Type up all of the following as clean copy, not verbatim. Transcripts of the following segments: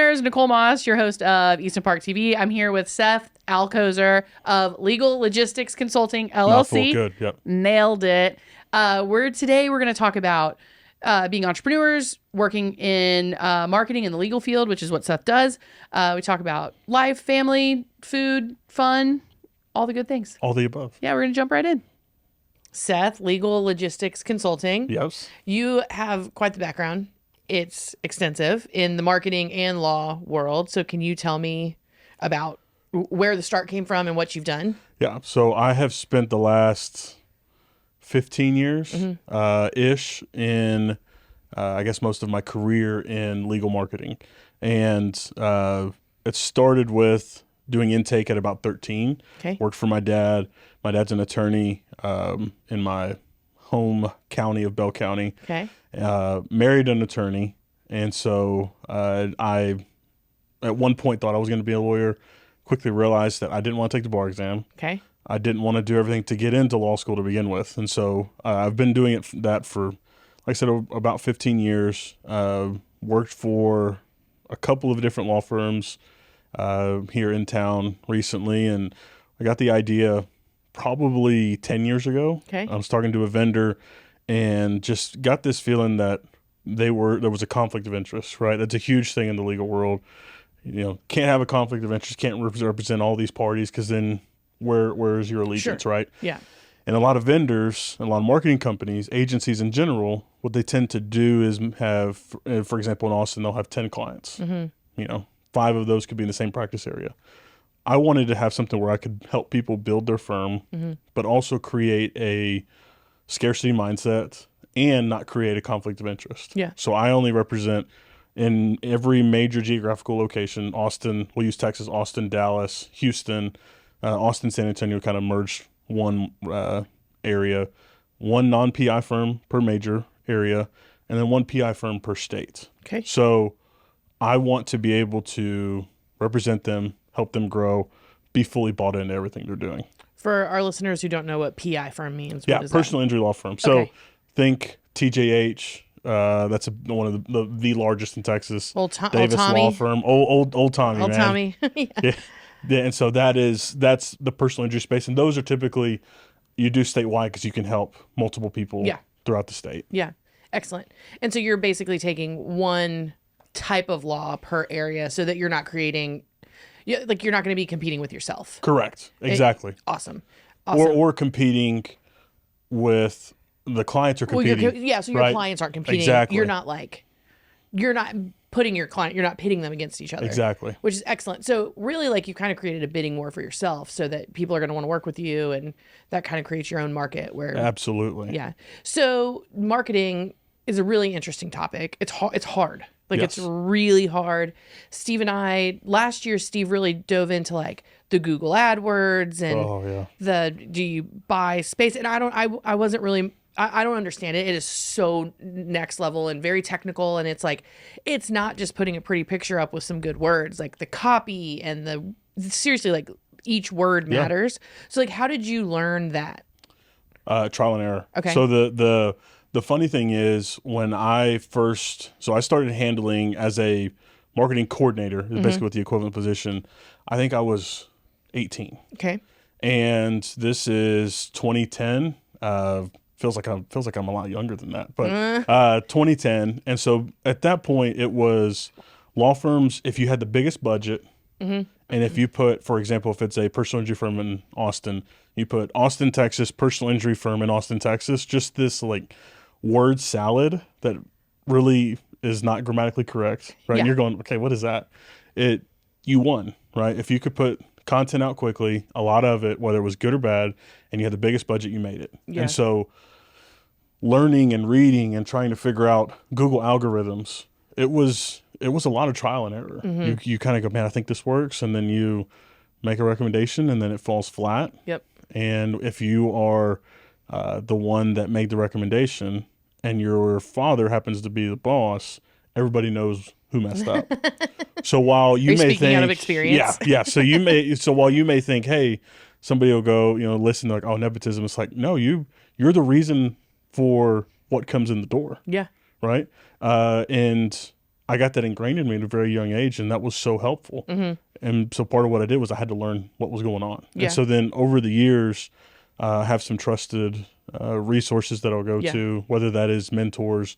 listeners. Nicole Moss, your host of Easton Park TV. I'm here with Seth Alcozer of Legal Logistics Consulting, LLC. Mouthful, good. Yep. Nailed it. We're going to talk about being entrepreneurs, working in marketing in the legal field, which is what Seth does. We talk about life, family, food, fun, all the good things. All the above. Yeah, we're going to jump right in. Seth, Legal Logistics Consulting. Yes. You have quite the background. It's extensive in the marketing and law world. So can you tell me about where the start came from and what you've done? Yeah. So I have spent the last 15 years ish in, I guess, most of my career in legal marketing. And it started with doing intake at about 13. Okay. Worked for my dad. My dad's an attorney in my home county of Bell County. Okay. Married an attorney. And so I, at one point, thought I was going to be a lawyer. Quickly realized that I didn't want to take the bar exam. Okay. I didn't want to do everything to get into law school to begin with. And so I've been doing that for, like I said, about 15 years. Worked for a couple of different law firms here in town recently. And I got the idea probably 10 years ago. Okay. I was talking to a vendor and just got this feeling that there was a conflict of interest, right? That's a huge thing in the legal world. You know, can't have a conflict of interest, can't represent all these parties, because then where is your allegiance, Sure. right? Yeah. And a lot of vendors, a lot of marketing companies, agencies in general, what they tend to do is have, for example, in Austin, they'll have 10 clients. Mm-hmm. You know, 5 of those could be in the same practice area. I wanted to have something where I could help people build their firm, but also create a scarcity mindset and not create a conflict of interest. Yeah. So I only represent in every major geographical location. Austin, we'll use Texas, Austin, Dallas, Houston, Austin, San Antonio kind of merged one area, one non-PI firm per major area, and then one PI firm per state. Okay. So I want to be able to represent them, help them grow, be fully bought into everything they're doing. For our listeners who don't know what PI firm means, Yeah, what is personal injury law firm. So Okay. think TJH. That's one of the largest in Texas. Old Davis Tommy. Law Firm. Old Tommy, Old man. Tommy. Yeah. Yeah, and so that's the personal injury space, and those are typically you do statewide because you can help multiple people throughout the state. Yeah. Excellent. And so you're basically taking one type of law per area so that you're not creating, you're not going to be competing with yourself. Correct. Exactly. Awesome. Or competing with the clients are competing. So your right? clients aren't competing. Exactly. You're not putting your client, you're not pitting them against each other. Exactly. Which is excellent. So really, like, you kind of created a bidding war for yourself so that people are going to want to work with you, and that kind of creates your own market where. Absolutely. Yeah. So marketing is a really interesting topic. It's hard. Like, Yes. it's really hard. Steve and I, last year, Steve really dove into like the Google AdWords and do you buy space? And I wasn't really, I don't understand it. It is so next level and very technical. And it's like, it's not just putting a pretty picture up with some good words, like the copy and seriously, like each word matters. So like, how did you learn that? Trial and error. Okay. So the funny thing is when I started handling as a marketing coordinator, is basically what the equivalent position. I think I was 18. Okay. And this is 2010. Feels like I'm a lot younger than that, but 2010. And so at that point, it was law firms. If you had the biggest budget, and if you put, for example, if it's a personal injury firm in Austin, you put Austin, Texas, personal injury firm in Austin, Texas. Just this like word salad that really is not grammatically correct, right? Yeah. And you're going, okay, what is that? You won, right? If you could put content out quickly, a lot of it, whether it was good or bad, and you had the biggest budget, you made it. Yeah. And so learning and reading and trying to figure out Google algorithms, it was a lot of trial and error. You kind of go, man, I think this works. And then you make a recommendation and then it falls flat. Yep. And if you are the one that made the recommendation and your father happens to be the boss, everybody knows who messed up. So while you may speaking think, out of experience? yeah. So while you may think, hey, somebody will go, listen, like, oh, nepotism. It's like, no, you're the reason for what comes in the door. Yeah. Right. And I got that ingrained in me at a very young age, and that was so helpful. And so part of what I did was I had to learn what was going on. Yeah. And so then over the years, I have some trusted resources that I'll go to, whether that is mentors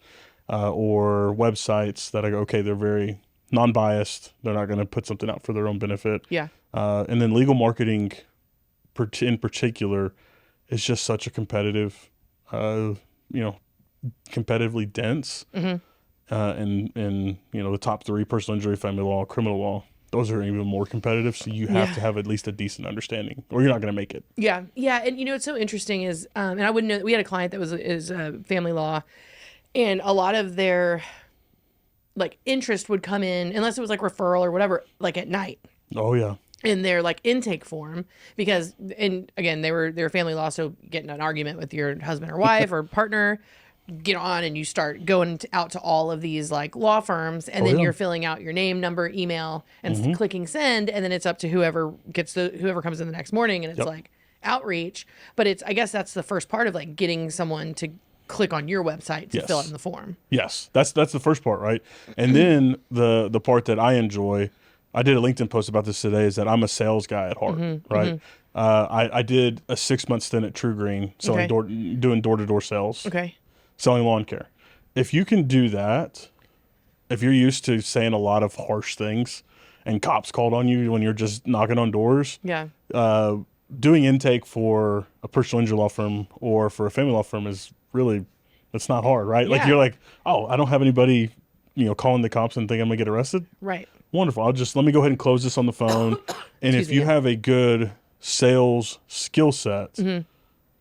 or websites that I go, okay, they're very non-biased. They're not going to put something out for their own benefit. Yeah. And then legal marketing in particular is just such a competitive, competitively dense. And the top 3, personal injury, family law, criminal law, those are even more competitive. So you have to have at least a decent understanding or you're not going to make it. Yeah. Yeah. And what's so interesting is, and I wouldn't know, we had a client that is family law, and a lot of their like interest would come in, unless it was like referral or whatever, like at night. Oh yeah. In their like intake form, because, and again, they were family law. So getting an argument with your husband or wife or partner, get on and you start going out to all of these like law firms, and then you're filling out your name, number, email, and clicking send, and then it's up to whoever comes in the next morning, and it's like outreach. But I guess that's the first part of like getting someone to click on your website to fill out in the form. Yes, that's the first part, right? And then the part that I enjoy, I did a LinkedIn post about this today, is that I'm a sales guy at heart, right? I did a 6-month stint at True Green selling doing door-to-door sales. Okay. Selling lawn care. If you can do that, if you're used to saying a lot of harsh things and cops called on you when you're just knocking on doors, doing intake for a personal injury law firm or for a family law firm is really, it's not hard, right? Like you're like, oh, I don't have anybody, calling the cops and think I'm gonna get arrested. Right. Wonderful. Let me go ahead and close this on the phone. And if you have a good sales skill set, then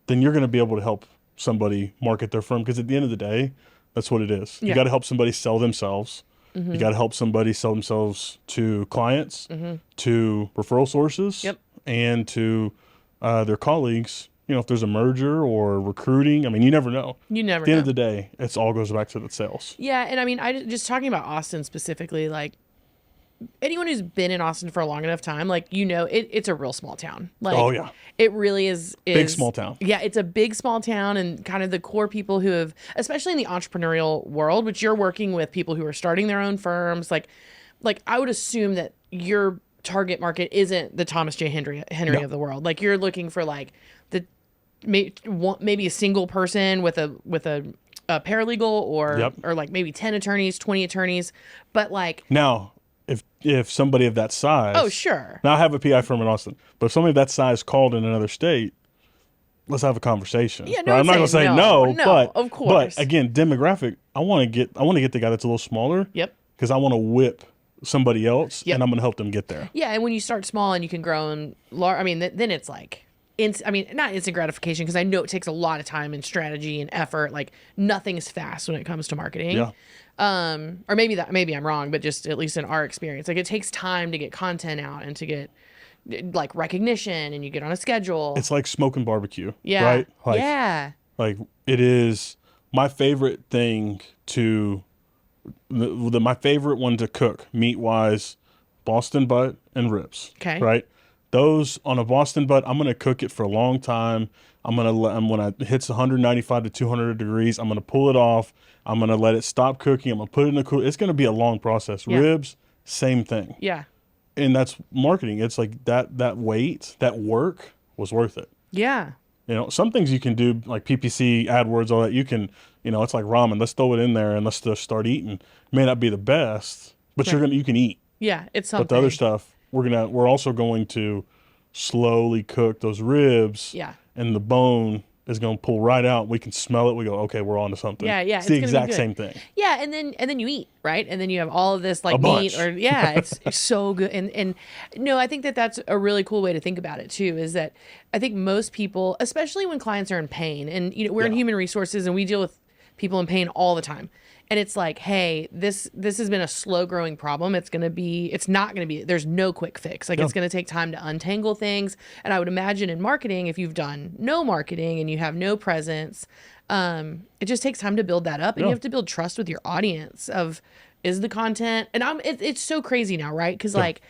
you're going to be able to help somebody market their firm, because at the end of the day, that's what it is. You got to help somebody sell themselves. You got to help somebody sell themselves to clients, to referral sources, and to their colleagues. If there's a merger or recruiting, I mean, you never know. You never know. At the end of the day, it all goes back to the sales. Yeah, and I mean, just talking about Austin specifically, like, anyone who's been in Austin for a long enough time, like, it's a real small town. Like, oh yeah, it really is big small town. Yeah, it's a big small town, and kind of the core people who have, especially in the entrepreneurial world, which you're working with people who are starting their own firms. Like I would assume that your target market isn't the Thomas J. Henry of the world. Like, you're looking for like maybe a single person with a paralegal or like maybe 10 attorneys, 20 attorneys, but like now. If somebody of that size... Oh, sure. Now, I have a PI firm in Austin, but if somebody of that size called in another state, let's have a conversation. Yeah, no, right? I'm not going to say no, but of course. But again, demographic, I want to get the guy that's a little smaller. Yep. Because I want to whip somebody else, and I'm going to help them get there. Yeah, and when you start small and you can grow and large, I mean, then it's like... not instant gratification, because I know it takes a lot of time and strategy and effort. Like, nothing is fast when it comes to marketing. Yeah. Or maybe I'm wrong, but just at least in our experience, like, it takes time to get content out and to get like recognition, and you get on a schedule. It's like smoking barbecue. Yeah. Right? Like it is my favorite thing my favorite one to cook meat wise, Boston butt and ribs. Okay. Right. Those on a Boston butt, I'm going to cook it for a long time. When it hits 195 to 200 degrees, I'm going to pull it off. I'm going to let it stop cooking. I'm going to put it in the cooler. It's going to be a long process. Yeah. Ribs, same thing. Yeah. And that's marketing. It's like that wait, that work was worth it. Yeah. Some things you can do, like PPC, AdWords, all that. You can, it's like ramen. Let's throw it in there and let's just start eating. It may not be the best, but you can eat. Yeah, it's something. But the other stuff, we're also going to slowly cook those ribs. Yeah. And the bone is going to pull right out. We can smell it. We go, okay, we're on to something. Yeah, yeah. It's the exact same thing. Yeah, and then you eat, right? And then you have all of this like meat it's so good. And no, I think that's a really cool way to think about it too, is that I think most people, especially when clients are in pain, and we're in human resources and we deal with people in pain all the time. And it's like, hey, this has been a slow growing problem. It's not going to be, there's no quick fix. Like, it's going to take time to untangle things. And I would imagine in marketing, if you've done no marketing and you have no presence, it just takes time to build that up. And you have to build trust with your audience is the content. And it's so crazy now, right? Because like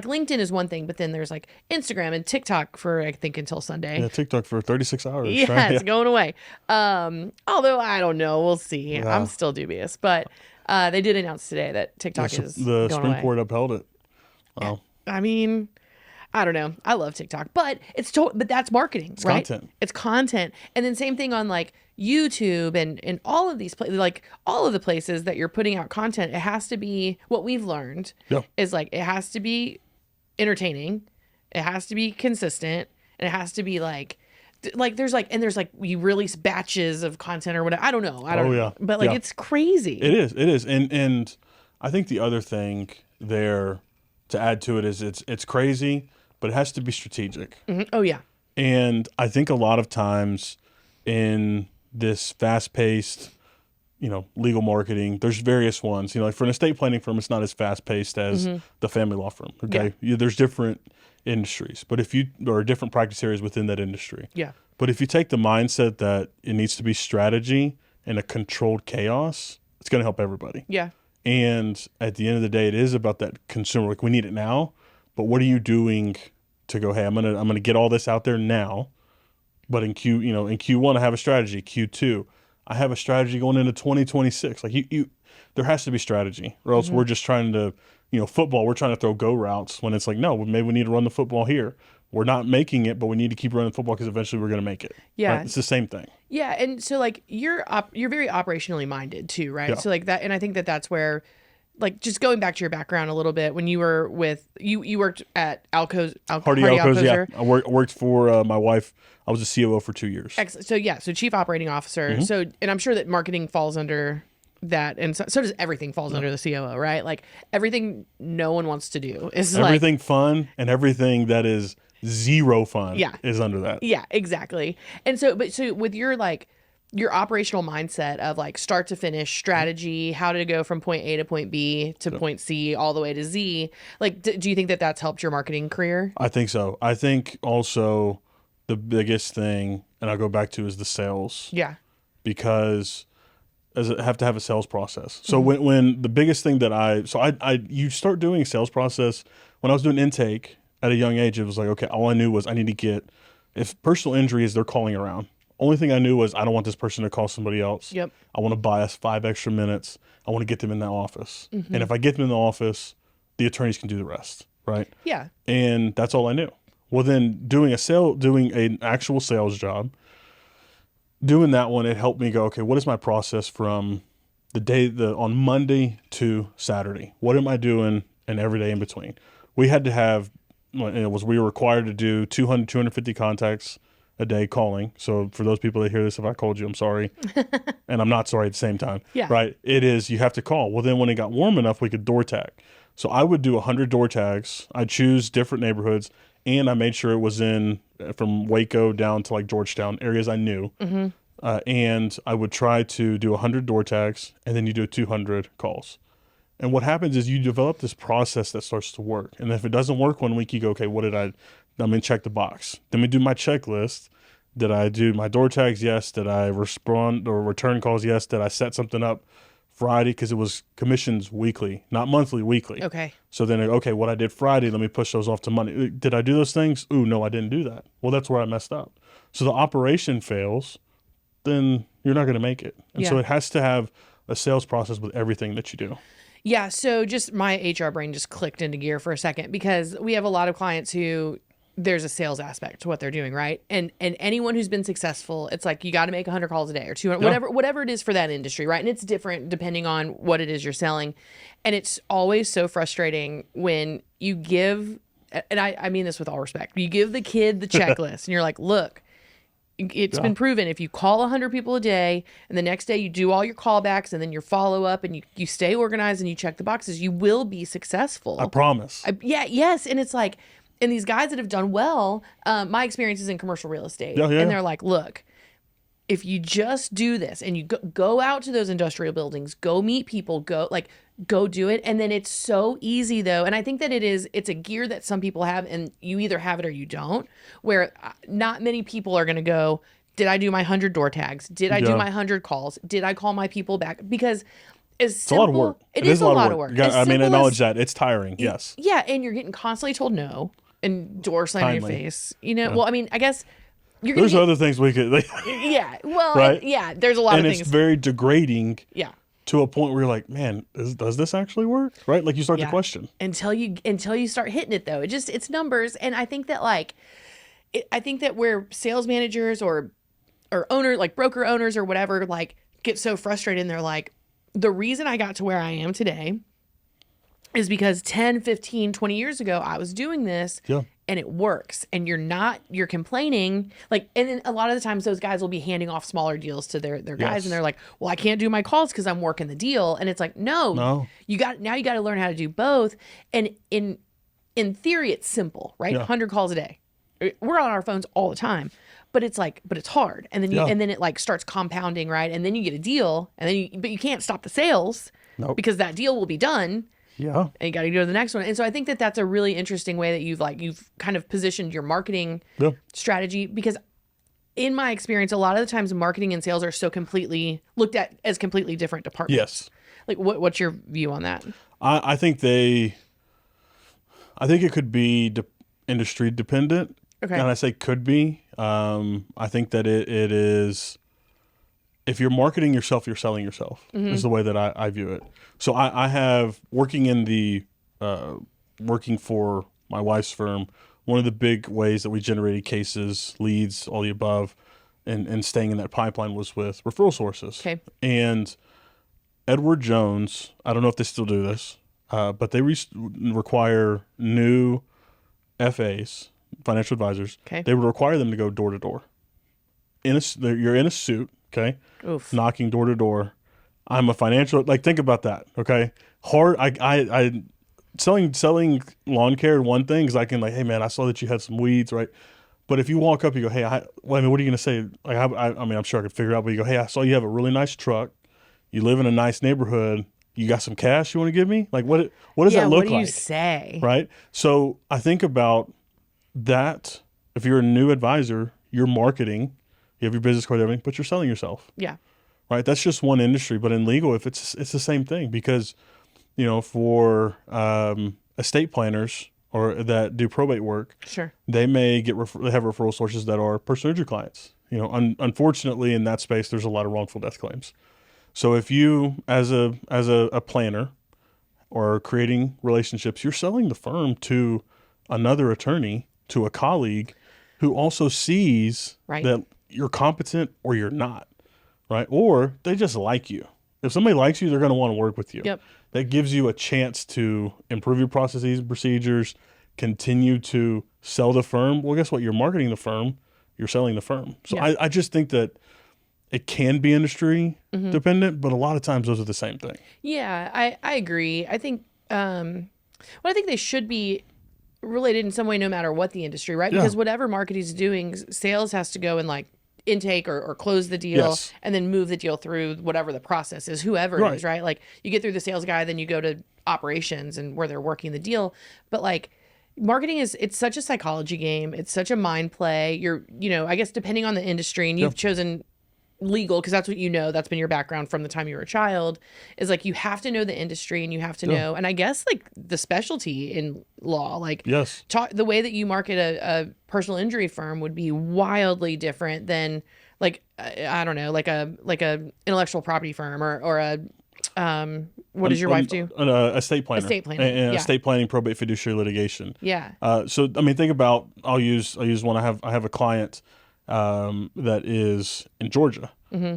LinkedIn is one thing, but then there's like Instagram and TikTok for, I think, until Sunday. Yeah, TikTok for 36 hours. Yeah, right? It's going away. Although I don't know, we'll see. Yeah. I'm still dubious, but They did announce today that TikTok is the going Supreme away. Court upheld it. Wow. I mean, I don't know. I love TikTok, but but that's marketing, right? Content. It's content. And then same thing on like YouTube and all of these places, like all of the places that you're putting out content. It has to be, what we've learned is like, it has to be entertaining. It has to be consistent. And it has to be there's you release batches of content or whatever. I don't know. I don't know. But it's crazy. It is. And I think the other thing there to add to it is it's crazy, but it has to be strategic. Mm-hmm. Oh yeah. And I think a lot of times in this fast-paced, legal marketing, there's various ones. Like for an estate planning firm, it's not as fast-paced as the family law firm. Okay, there's different industries, but or different practice areas within that industry. Yeah. But if you take the mindset that it needs to be strategy and a controlled chaos, it's going to help everybody. Yeah. And at the end of the day, it is about that consumer. Like, we need it now, but what are you doing to go, hey, I'm gonna get all this out there now, but in Q1 I have a strategy. Q2 I have a strategy going into 2026. Like there has to be strategy, or else we're just trying to, football. We're trying to throw go routes when it's like, no, maybe we need to run the football here. We're not making it, but we need to keep running football because eventually we're going to make it. Yeah. Right? It's the same thing. Yeah. And so like you're very operationally minded too, right? Yeah. So like that, and I think that's where, like, just going back to your background a little bit, when you were with, you worked at Hardy Alcozer. Yeah. I worked for my wife. I was a COO for 2 years. Excellent. So Chief Operating Officer. So, and I'm sure that marketing falls under that, and so does everything falls under the COO, right? Like everything no one wants to do is everything fun, and everything that is zero fun is under that. Yeah, exactly. And so with your your operational mindset of like start to finish strategy, how to go from point A to point B to point C all the way to Z, like do you think that that's helped your marketing career? I think so. I think also the biggest thing, and I'll go back to, is the sales. Yeah. Because I have to have a sales process. So when the biggest thing that you start doing a sales process, when I was doing intake at a young age, it was like, okay, all I knew was I need to get, if personal injury is they're calling around. Only thing I knew was I don't want this person to call somebody else. Yep. I want to buy us 5 extra minutes. I want to get them in that office. And if I get them in the office, the attorneys can do the rest, right? Yeah. And that's all I knew. Well, then doing an actual sales job, doing that one, it helped me go, okay, what is my process from on Monday to Saturday? What am I doing and every day in between? We had to have, we were required to do 200, 250 contacts a day calling. So for those people that hear this, if I called you, I'm sorry. And I'm not sorry at the same time. Yeah. Right? It is, you have to call. Well, then when it got warm enough, we could door tag. So I would do 100 door tags. I'd choose different neighborhoods, and I made sure it was in from Waco down to like Georgetown, areas I knew. And I would try to do 100 door tags, and then you do 200 calls. And what happens is you develop this process that starts to work. And if it doesn't work one week, you go, okay, I'm going to check the box. Then we do my checklist. Did I do my door tags? Yes. Did I respond or return calls? Yes. Did I set something up Friday? Because it was commissions weekly, not monthly, weekly. Okay. So then, okay, what I did Friday, let me push those off to Monday. Did I do those things? Ooh, no, I didn't do that. Well, that's where I messed up. So the operation fails, then you're not going to make it. And so it has to have a sales process with everything that you do. Yeah. So just my HR brain just clicked into gear for a second, because we have a lot of clients who there's a sales aspect to what they're doing, right? And anyone who's been successful, it's like you got to make 100 calls a day or 200, whatever it is for that industry, right? And it's different depending on what it is you're selling. And it's always so frustrating when you give, and I mean this with all respect, you give the kid the checklist and you're like, look, it's been proven if you call 100 people a day and the next day you do all your callbacks and then your follow up and you stay organized and you check the boxes, you will be successful. I promise. Yes. And it's like, and these guys that have done well, my experience is in commercial real estate. Yeah. And they're like, look, if you just do this and you go out to those industrial buildings, go meet people, go do it. And then it's so easy though. And I think that it's a gear that some people have, and you either have it or you don't, where not many people are going to go, did I do my 100 door tags? Did I do my 100 calls? Did I call my people back? Because it's a lot of work. It is a lot of work. Acknowledge that. It's tiring. Yes. Yeah. And you're getting constantly told no and door slam in your face. Well, I mean, I guess there's other things we could. Yeah. Well, right? yeah. There's a lot of things. And it's very degrading. Yeah. to a point where you're like, man, does this actually work? Right? Like you start to question. Until you start hitting it though. It's numbers. And I think that I think that where sales managers or owner, like broker owners or whatever, like get so frustrated and they're like, the reason I got to where I am today is because 10, 15, 20 years ago, I was doing this and it works. And you're complaining. Like, and then a lot of the times those guys will be handing off smaller deals to their guys. And they're like, well, I can't do my calls because I'm working the deal. And it's like, no, you got to learn how to do both. And in theory, it's simple, right? 100 calls a day. We're on our phones all the time, but it's hard. And then and then it like starts compounding, right? And then you get a deal and then but you can't stop the sales because that deal will be done. Yeah. And you got to go to the next one. And so I think that that's a really interesting way that you've kind of positioned your marketing strategy, because in my experience, a lot of the times marketing and sales are so completely looked at as completely different departments. Yes. Like what's your view on that? I think it could be industry dependent. Okay. And I say could be. I think that it is, if you're marketing yourself, you're selling yourself is the way that I view it. So I have working for my wife's firm, one of the big ways that we generated cases, leads, all the above, and staying in that pipeline was with referral sources. Okay. And Edward Jones, I don't know if they still do this, but they require new FAs, financial advisors. Okay. They would require them to go door to door. You're in a suit, okay? Oof. Knocking door to door. I'm a financial, like, think about that, okay? Hard. I selling lawn care, one thing is I can, like, hey man, I saw that you had some weeds, right? But if you walk up, you go, hey, what are you gonna say? Like, I mean, I'm sure I could figure it out. But you go, hey, I saw you have a really nice truck. You live in a nice neighborhood. You got some cash you want to give me? Like, what does that look like? What do you say? Right. So I think about that. If you're a new advisor, you're marketing. You have your business card, everything, but you're selling yourself. Yeah. Right. That's just one industry. But in legal, if it's the same thing, because, for estate planners or that do probate work, sure, they may they have referral sources that are personal injury clients. Unfortunately, in that space, there's a lot of wrongful death claims. So if you, as a planner, or creating relationships, you're selling the firm to another attorney, to a colleague, who also sees that you're competent or you're not. Right? Or they just like you. If somebody likes you, they're going to want to work with you. Yep. That gives you a chance to improve your processes and procedures, continue to sell the firm. Well, guess what? You're marketing the firm. You're selling the firm. So I just think that it can be industry dependent, but a lot of times those are the same thing. Yeah, I agree. I think I think they should be related in some way no matter what the industry, right? Because whatever marketing is doing, sales has to go and like intake or close the deal and then move the deal through whatever the process is, whoever it is, right? Like you get through the sales guy, then you go to operations and where they're working the deal. But like marketing it's such a psychology game. It's such a mind play. I guess depending on the industry, and you've chosen legal because that's what that's been your background from the time you were a child, is like you have to know the industry and you have to know, and I guess like the specialty in law, like the way that you market a personal injury firm would be wildly different than like I don't know, like a intellectual property firm or a what does your wife do? An estate planner. Estate planner. And estate planning, probate, fiduciary litigation. Yeah. So I mean, think about, I'll use one. I have a client that is in Georgia. Mm-hmm.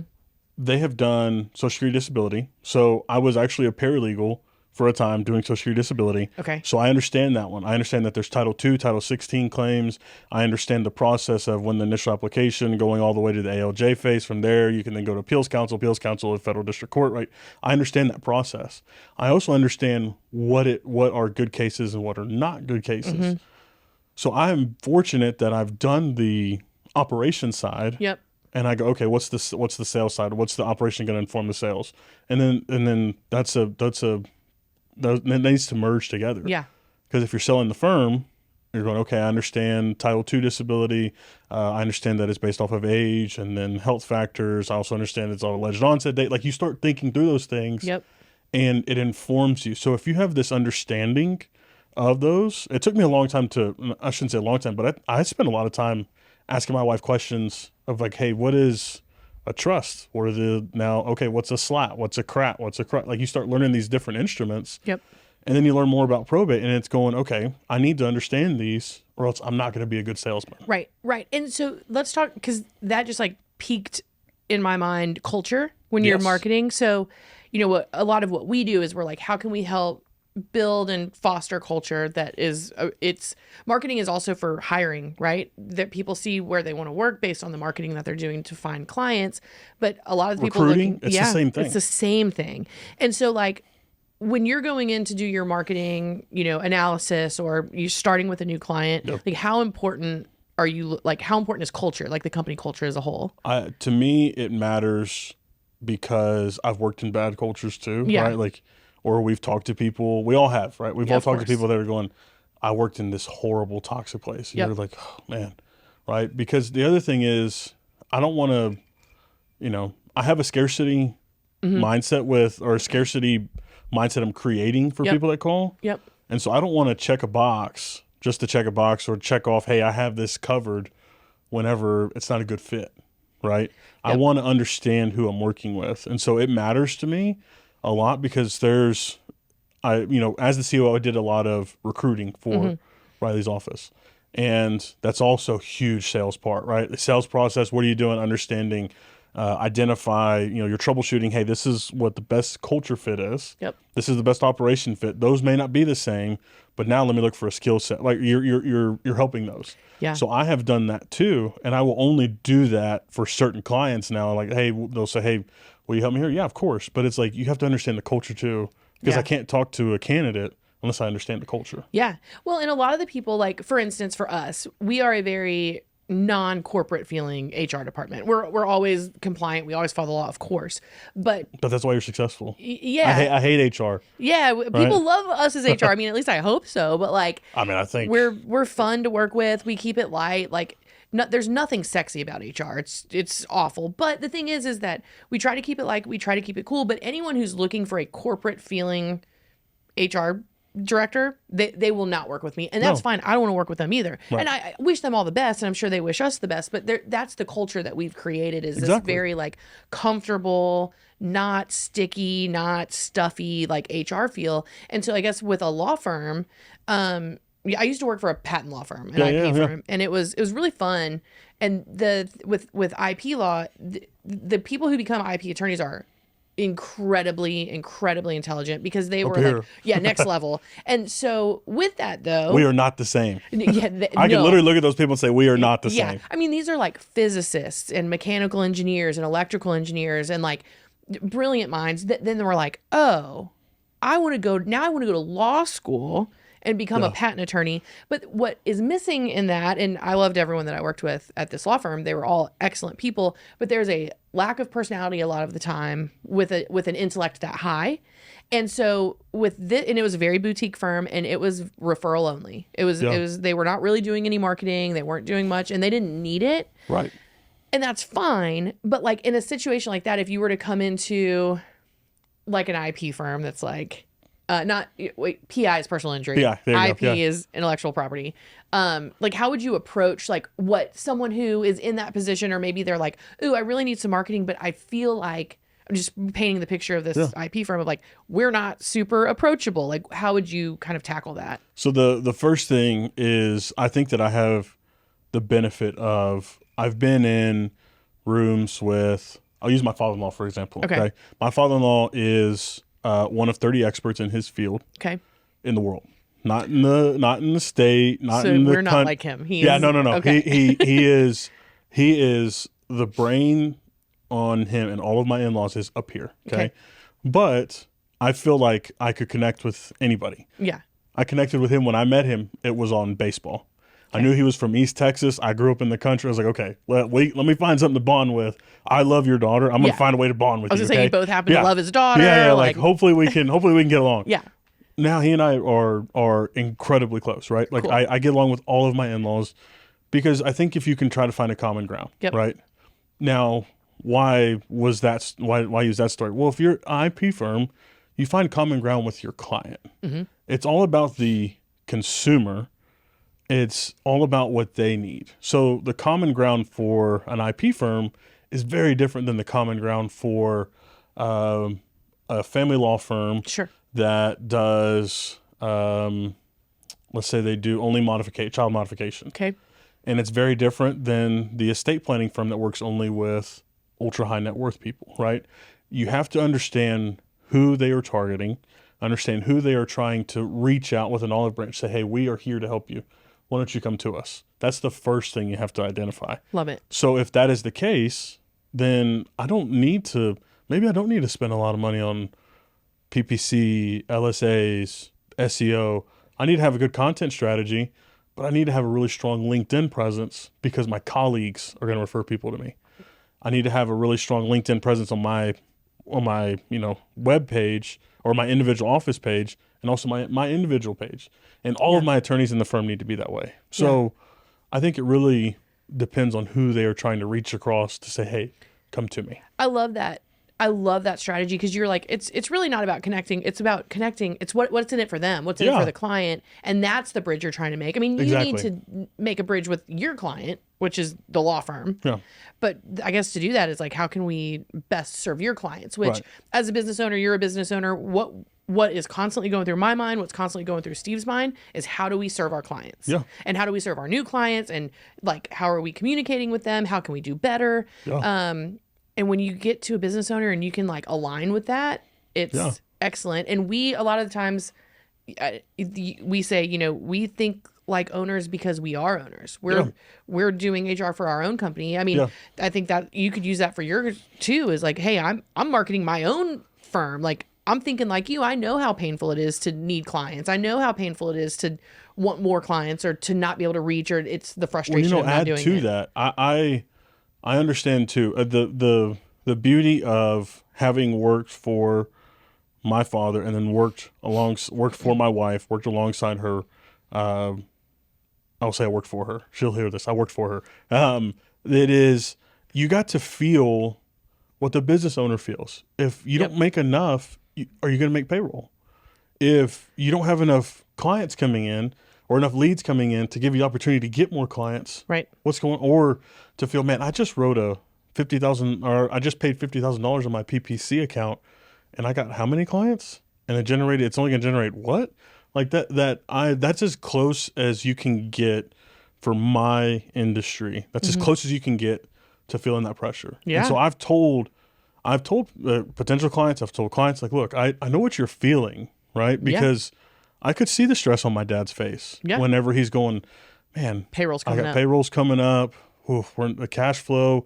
They have done Social Security disability. So I was actually a paralegal for a time doing Social Security disability. Okay. So I understand that one. I understand that there's Title II, Title 16 claims. I understand the process of when the initial application going all the way to the ALJ phase. From there, you can then go to appeals council at federal district court, right? I understand that process. I also understand what are good cases and what are not good cases. Mm-hmm. So I'm fortunate that I've done the operations side. Yep. And I go, okay, what's the sales side? What's the operation going to inform the sales? And then that needs to merge together. Yeah. Because if you're selling the firm, you're going, okay, I understand Title II disability. I understand that it's based off of age and then health factors. I also understand it's on alleged onset date. Like you start thinking through those things. Yep. And it informs you. So if you have this understanding of those, it took me a long time I shouldn't say a long time, but I spent a lot of time asking my wife questions of like, hey, what is a trust? What's a slat? What's a crat? What's a crat? Like you start learning these different instruments. Yep. And then you learn more about probate, and it's going, okay, I need to understand these or else I'm not going to be a good salesman. Right. And so let's talk, because that just like piqued in my mind culture when you're marketing. So, a lot of what we do is we're like, how can we help build and foster culture that is, marketing is also for hiring, right? That people see where they want to work based on the marketing that they're doing to find clients. But a lot of the people recruiting, it's the same thing. It's the same thing. And so like, when you're going in to do your marketing, analysis, or you're starting with a new client, like how important is culture, like the company culture as a whole? To me, it matters because I've worked in bad cultures too, right? Like, or we've talked to people, we all have, right? We've all talked to people that are going, I worked in this horrible toxic place. And you're like, oh man, right? Because the other thing is, I don't want to, I have a scarcity mindset or a scarcity mindset I'm creating for people that call. Yep. And so I don't want to check a box just to check a box or check off, hey, I have this covered whenever it's not a good fit, right? Yep. I want to understand who I'm working with. And so it matters to me a lot because as the COO, I did a lot of recruiting for Riley's office. And that's also a huge sales part, right? The sales process, what are you doing? Understanding, identify, your troubleshooting. Hey, this is what the best culture fit is. Yep. This is the best operation fit. Those may not be the same, but now let me look for a skill set. Like you're helping those. Yeah. So I have done that too, and I will only do that for certain clients now. Like, hey, they'll say, hey, will you help me here? Yeah, of course. But it's like you have to understand the culture too, because I can't talk to a candidate unless I understand the culture. Yeah. Well, and a lot of the people, like for instance, for us, we are a very non-corporate feeling HR department. We're always compliant. We always follow the law, of course. But that's why you're successful. Yeah. I hate HR. Yeah. People love us as HR. I mean, at least I hope so. But like, I think we're fun to work with. We keep it light. Like, there's nothing sexy about HR. It's awful. But the thing is that we try to keep it light. We try to keep it cool. But anyone who's looking for a corporate feeling HR director, they will not work with me, and that's fine. I don't want to work with them either. Right. And I wish them all the best, and I'm sure they wish us the best, but that's the culture that we've created, is this very like comfortable, not sticky, not stuffy, like HR feel. And so I guess with a law firm, I used to work for a patent law firm, an IP firm, and it was really fun. And with IP law, the people who become IP attorneys are incredibly intelligent, because they were like, next level. And so with that though, we are not the same. Yeah, I can literally look at those people and say we are not the same. I mean, these are like physicists and mechanical engineers and electrical engineers and like brilliant minds that then were like, oh, I want to go to law school and become a patent attorney. But what is missing in that, and I loved everyone that I worked with at this law firm, they were all excellent people, but there's a lack of personality a lot of the time with an intellect that high. And so with this, and it was a very boutique firm, and it was referral only. It was they were not really doing any marketing, they weren't doing much, and they didn't need it. Right. And that's fine. But like in a situation like that, if you were to come into like an IP firm that's like, PI is personal injury. IP is intellectual property. Like how would you approach like what someone who is in that position, or maybe they're like, ooh, I really need some marketing, but I feel like I'm just painting the picture of this IP firm of like, we're not super approachable. Like how would you kind of tackle that? So the first thing is, I think that I have the benefit of, I've been in rooms with, I'll use my father-in-law for example. Okay. My father-in-law is one of 30 experts in his field. Okay. In the world, not in the state, not in the. So we're not like him. No. Okay. He is the brain on him, and all of my in-laws is up here. Okay. But I feel like I could connect with anybody. Yeah. I connected with him when I met him. It was on baseball. I knew he was from East Texas. I grew up in the country. I was like, okay, let me find something to bond with. I love your daughter. I'm going to find a way to bond with you. I was going to say, you both happen to love his daughter. Yeah. Like hopefully we can get along. Yeah. Now he and I are incredibly close, right? Like cool. I get along with all of my in-laws, because I think if you can try to find a common ground, right? Now, why use that story? Well, if you're an IP firm, you find common ground with your client. Mm-hmm. It's all about the consumer. It's all about what they need. So the common ground for an IP firm is very different than the common ground for a family law firm Sure. that does, let's say they do only child modification. Okay. And it's very different than the estate planning firm that works only with ultra high net worth people, right? You have to understand who they are targeting, understand who they are trying to reach out with an olive branch, say, hey, we are here to help you. Why don't you come to us? That's the first thing you have to identify. Love it. So if that is the case, then maybe I don't need to spend a lot of money on PPC, LSAs, SEO. I need to have a good content strategy, but I need to have a really strong LinkedIn presence because my colleagues are going to refer people to me. I need to have a really strong LinkedIn presence on my web page or my individual office page, and also my individual page. And all of my attorneys in the firm need to be that way. So I think it really depends on who they are trying to reach across to say, hey, come to me. I love that. I love that strategy because you're like, it's really not about connecting. It's about connecting. It's what's in it for them, what's in it for the client. And that's the bridge you're trying to make. I mean, you need to make a bridge with your client, which is the law firm. Yeah. But I guess to do that is like, how can we best serve your clients? Which as a business owner, you're a business owner. What is constantly going through my mind, what's constantly going through Steve's mind is how do we serve our clients? Yeah. And how do we serve our new clients? And like, how are we communicating with them? How can we do better? Yeah. And when you get to a business owner and you can like align with that, it's excellent. And we, a lot of the times, we say, we think like owners because we are owners. We're doing HR for our own company. I mean, I think that you could use that for yours too. Is like, hey, I'm marketing my own firm. Like I'm thinking like you. I know how painful it is to need clients. I know how painful it is to want more clients or to not be able to reach, or it's the frustration of not doing it. Add to that, I understand too the beauty of having worked for my father and then worked for my wife, worked alongside her. I'll say I worked for her. She'll hear this. I worked for her. It is, you got to feel what the business owner feels. If you don't make enough, are you going to make payroll? If you don't have enough clients coming in or enough leads coming in to give you the opportunity to get more clients, right? What's going on? Or to feel, man, I just wrote I just paid $50,000 on my PPC account and I got how many clients? And it's only going to generate what? Like that's as close as you can get for my industry. That's as close as you can get to feeling that pressure. Yeah. And so I've told potential clients, I've told clients like, look, I know what you're feeling, right? Because I could see the stress on my dad's face whenever he's going, man, payroll's coming up. Payroll's coming up. Oof, we're in the cash flow.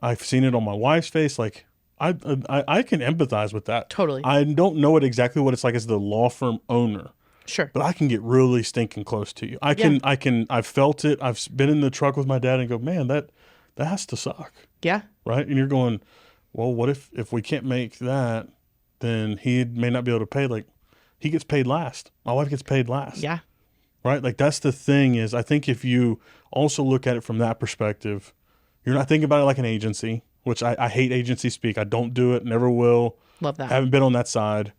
I've seen it on my wife's face. Like I can empathize with that. Totally. I don't know exactly what it's like as the law firm owner. Sure. But I can get really stinking close to you. I've felt it. I've been in the truck with my dad and go, man, that has to suck. Yeah. Right. And you're going, well, what if we can't make that, then he may not be able to pay. Like he gets paid last. My wife gets paid last. Yeah. Right. Like that's the thing is I think if you also look at it from that perspective, you're not thinking about it like an agency, which I hate agency speak. I don't do it. Never will. Love that. Haven't been on that side.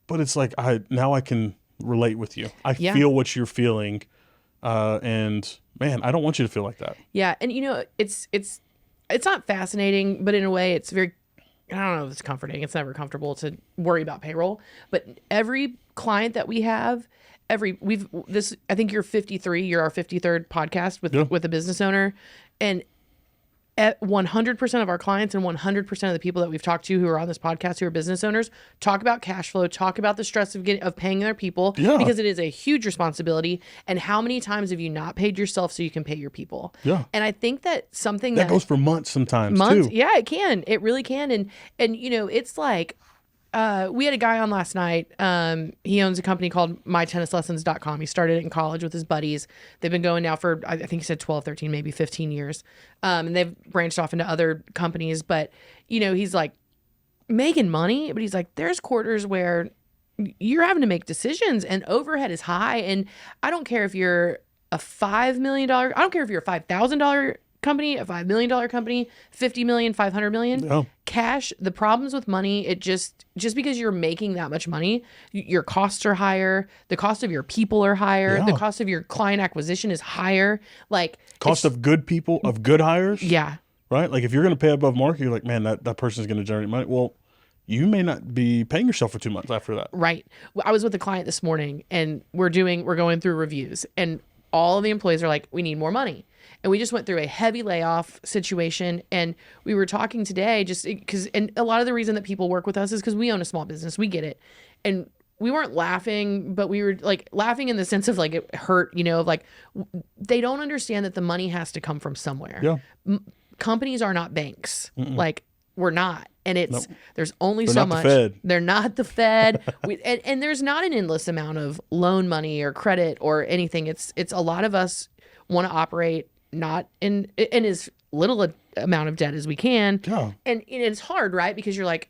But it's like I can relate with you. I feel what you're feeling. And man, I don't want you to feel like that. Yeah. And it's not fascinating, but in a way it's very, I don't know if it's comforting. It's never comfortable to worry about payroll, but every client that we have, I think you're 53, you're our 53rd podcast with a business owner, and at 100% of our clients and 100% of the people that we've talked to who are on this podcast who are business owners talk about cash flow, talk about the stress of paying their people because it is a huge responsibility. And how many times have you not paid yourself so you can pay your people? Yeah. And I think that something that goes for months sometimes too. Yeah, it can. It really can. And it's like, we had a guy on last night. He owns a company called mytennislessons.com. He started it in college with his buddies. They've been going now for, I think he said 12, 13, maybe 15 years. And they've branched off into other companies, but he's like making money, but he's like, there's quarters where you're having to make decisions and overhead is high. And I don't care if you're a $5 million, I don't care if you're a $5,000 company, a $5 million company, 50 million, 500 million. No. Cash, the problems with money, it just because you're making that much money, your costs are higher, the cost of your people are higher, the cost of your client acquisition is higher. Like cost of good people, of good hires. Yeah. right? Like if you're going to pay above market, you're like, man, that person's going to generate money. Well, you may not be paying yourself for 2 months after that. Right. I was with a client this morning and we're going through reviews and all of the employees are like, we need more money. And we just went through a heavy layoff situation. And we were talking today just because, and a lot of the reason that people work with us is because we own a small business. We get it. And we weren't laughing, but we were like laughing in the sense of like it hurt, of like they don't understand that the money has to come from somewhere. Yeah. Companies are not banks. Like we're not. And it's, Nope. there's only They're so not much. the Fed. They're not the Fed. And there's not an endless amount of loan money or credit or anything. It's a lot of us want to operate not in as little amount of debt as we can. Yeah. And it's hard, right? Because you're like,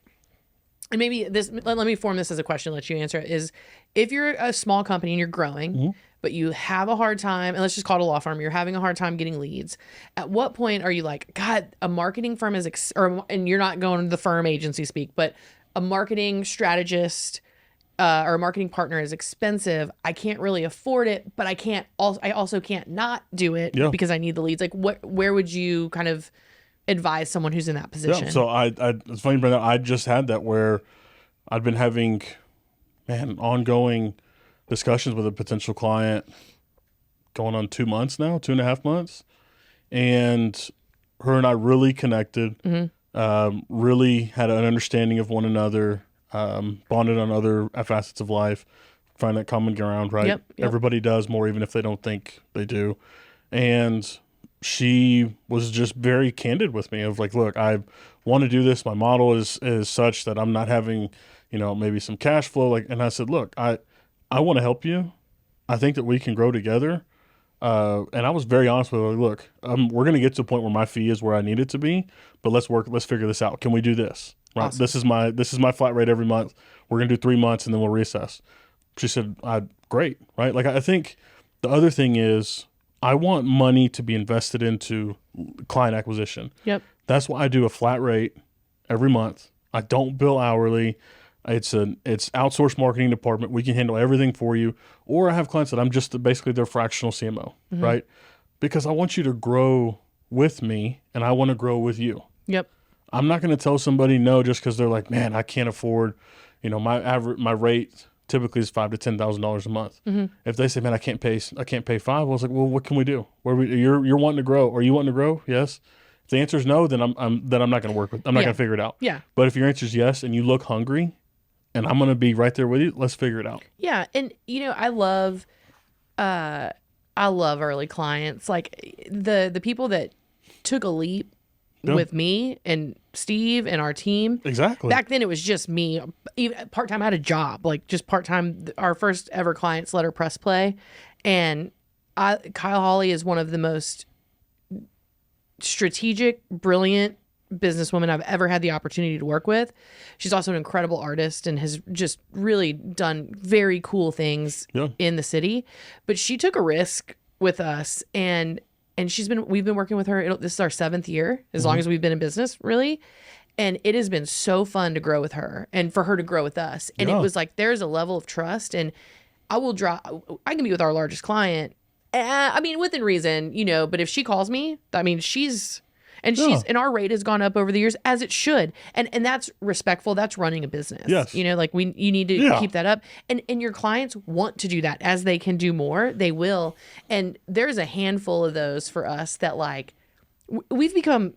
and maybe this, let me form this as a question, let you answer it, is if you're a small company and you're growing, but you have a hard time, and let's just call it a law firm, you're having a hard time getting leads. At what point are you like, God, a marketing firm is, and you're not going to the firm agency speak, but a marketing strategist or a marketing partner is expensive. I can't really afford it, but I also can't not do it because I need the leads. Like where would you kind of advise someone who's in that position? Yeah, so it's funny, Brenda, I just had that where I'd been having, ongoing discussions with a potential client going on 2 months now, 2.5 months. And her and I really connected, really had an understanding of one another, bonded on other facets of life, find that common ground, right? Yep. Everybody does more, even if they don't think they do. And she was just very candid with me of like, look, I want to do this. My model is such that I'm not having, maybe some cash flow. And I said, look, I want to help you. I think that we can grow together. And I was very honest with her. Look, we're going to get to a point where my fee is where I need it to be, but let's figure this out. Can we do this? Right. Awesome. This is my flat rate every month. We're going to do 3 months and then we'll reassess. She said, great. Right. Like, I think the other thing is I want money to be invested into client acquisition. Yep. That's why I do a flat rate every month. I don't bill hourly. It's outsourced marketing department. We can handle everything for you. Or I have clients that I'm just basically their fractional CMO, right? Because I want you to grow with me and I want to grow with you. Yep. I'm not going to tell somebody no just because they're like, man, I can't afford, my rate typically is $5,000 to $10,000 a month. If they say, man, I can't pay $5,000, I was like, well, what can we do? You're wanting to grow. Are you wanting to grow? Yes. If the answer is no, then I'm not going to work with. I'm not going to figure it out. Yeah. But if your answer is yes and you look hungry, and I'm going to be right there with you, let's figure it out. Yeah, and I love early clients, like the people that took a leap with me and Steve and our team. Exactly. Back then it was just me. Even part-time, I had a job, like just part-time. Our first ever clients let her press play. And Kyle Hawley is one of the most strategic, brilliant businesswoman I've ever had the opportunity to work with. She's also an incredible artist and has just really done very cool things in the city. But she took a risk with us and we've been working with her. This is our 7th year, as long as we've been in business, really. And it has been so fun to grow with her and for her to grow with us. And it was like, there's a level of trust, and I can be with our largest client. Within reason, but if she calls me, she's, and our rate has gone up over the years, as it should. And that's respectful. That's running a business. Yes. You need to keep that up. And your clients want to do that. As they can do more, they will. And there's a handful of those for us that we've become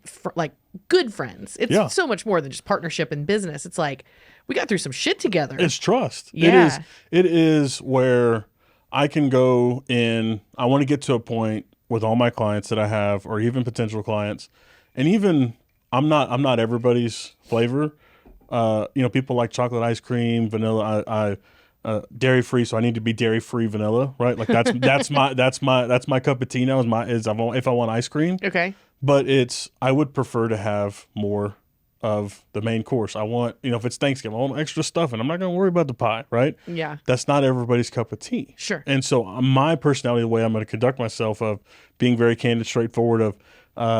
good friends. It's so much more than just partnership and business. It's like, we got through some shit together. It's trust. Yeah. It is where I can go in. I want to get to a point with all my clients that I have, or even potential clients. And even I'm not everybody's flavor. People like chocolate ice cream, vanilla. I dairy free, so I need to be dairy free vanilla, right? Like that's my cup of tea now. If I want ice cream. Okay. But I would prefer to have more of the main course. I want, if it's Thanksgiving, I want extra stuff, and I'm not going to worry about the pie, right? Yeah. That's not everybody's cup of tea. Sure. And so my personality, the way I'm going to conduct myself, of being very candid, straightforward, of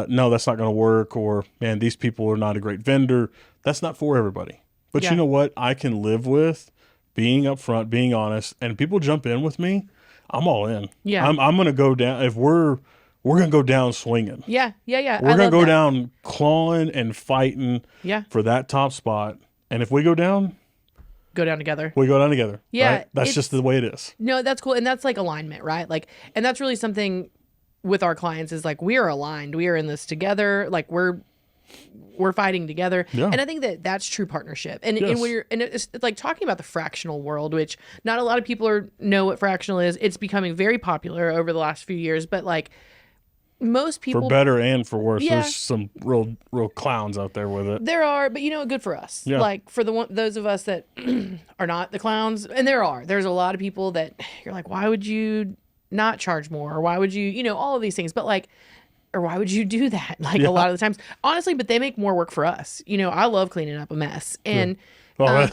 no, that's not going to work, or man, these people are not a great vendor. That's not for everybody. But you know what? I can live with being upfront, being honest, and people jump in with me, I'm all in. Yeah. I'm going to go down. If we're we're going to go down swinging. Yeah. We're going to go down clawing and fighting for that top spot. And if we go down together. We go down together. Yeah. Right? That's just the way it is. No, that's cool. And that's like alignment, right? Like, and that's really something with our clients is like, we are aligned. We are in this together. Like we're fighting together. Yeah. And I think that that's true partnership. And when it's like talking about the fractional world, which not a lot of people know what fractional is. It's becoming very popular over the last few years, but like most people, for better and for worse, there's some real clowns out there with it. There are, but good for us. Yeah. Like for those of us that are not the clowns, and there's a lot of people that you're like, why would you not charge more? Or why would you, all of these things, but like, or why would you do that? Like a lot of the times, honestly, but they make more work for us. I love cleaning up a mess. And I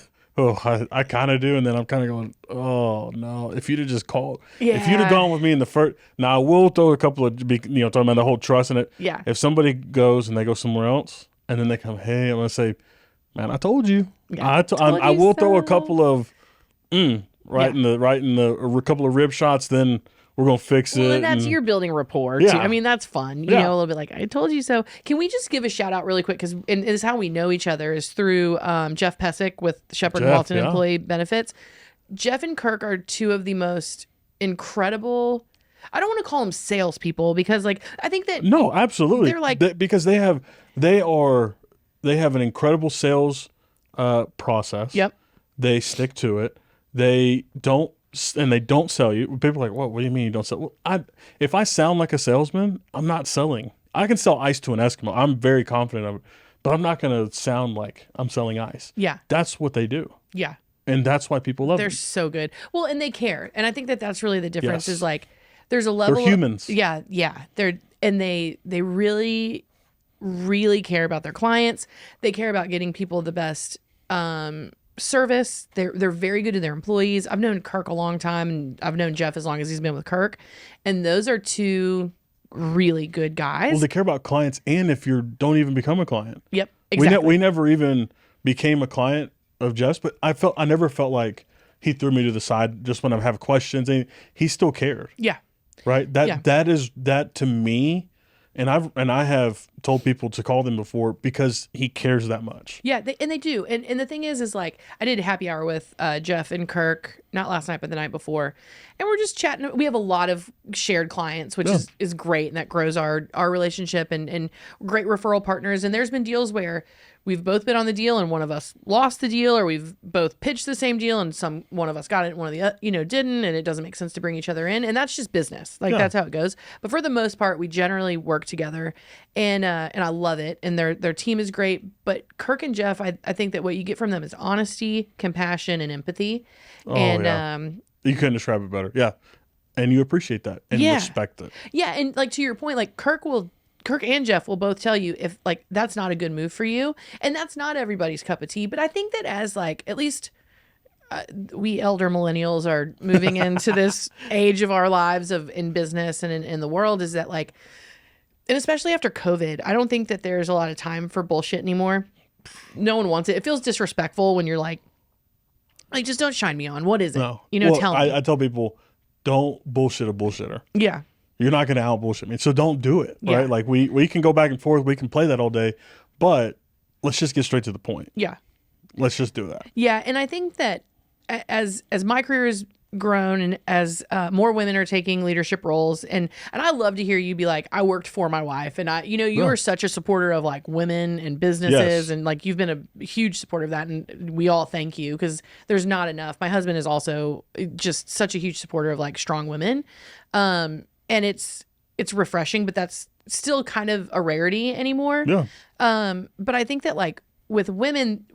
kind of do. And then I'm kind of going, oh no, if you'd have just called, if you'd have gone with me in the first, now I will throw a couple of, talking about the whole trust in it. Yeah. If somebody goes and they go somewhere else and then they come, hey, I'm going to say, man, I told you. Yeah, I will throw a couple of, right in a couple of rib shots, then we're going to fix it. And that's you're building rapport, too. I mean, that's fun. A little bit like, I told you so. Can we just give a shout out really quick? Because this is how we know each other is through Jeff Pesic with Shepherd and Walton Employee Benefits. Jeff and Kirk are two of the most incredible, I don't want to call them salespeople because like, I think that. No, absolutely. They're like. Because they have an incredible sales process. Yep. They stick to it. They don't sell you. People are like, what do you mean you don't sell? Well, if I sound like a salesman, I'm not selling. I can sell ice to an Eskimo. I'm very confident of it, but I'm not going to sound like I'm selling ice. Yeah. That's what they do. Yeah. And that's why people love them. They're so good. Well, and they care. And I think that that's really the difference is like, there's a level. They're humans. Yeah. They really, really care about their clients. They care about getting people the best, service. They're very good to their employees. I've known Kirk a long time, and I've known Jeff as long as he's been with Kirk, and those are two really good guys. Well, they care about clients, and if you don't even become a client. Yep, exactly. We never even became a client of Jeff's, but I never felt like he threw me to the side just when I have questions, and he still cared. Yeah, right. That to me. And I have told people to call them before because he cares that much. Yeah, they do. And the thing is like I did a happy hour with Jeff and Kirk, not last night, but the night before. And we're just chatting. We have a lot of shared clients, which is great. And that grows our relationship and great referral partners. And there's been deals where we've both been on the deal and one of us lost the deal, or we've both pitched the same deal and one of us got it and one of the didn't, and it doesn't make sense to bring each other in, and that's just business. Like that's how it goes. But for the most part, we generally work together, and I love it. And their team is great. But Kirk and Jeff, I think that what you get from them is honesty, compassion, and empathy. You couldn't describe it better. Yeah, and you appreciate that and respect it. Yeah, and like to your point, like Kirk and Jeff will both tell you if like that's not a good move for you, and that's not everybody's cup of tea. But I think that as like at least we elder millennials are moving into this age of our lives in business and in the world, is that like, and especially after COVID, I don't think that there's a lot of time for bullshit anymore. No one wants it. It feels disrespectful when you're like just don't shine me on. What is it? No. Tell me. I tell people, don't bullshit a bullshitter. Yeah. You're not going to out bullshit me. So don't do it. Right. Like we can go back and forth. We can play that all day, but let's just get straight to the point. Yeah. Let's just do that. Yeah. And I think that as my career has grown and as more women are taking leadership roles, and I love to hear you be like, I worked for my wife, and you are such a supporter of like women and businesses, and like you've been a huge supporter of that, and we all thank you because there's not enough. My husband is also just such a huge supporter of like strong women. And it's refreshing, but that's still kind of a rarity anymore. Yeah. But I think that like with women,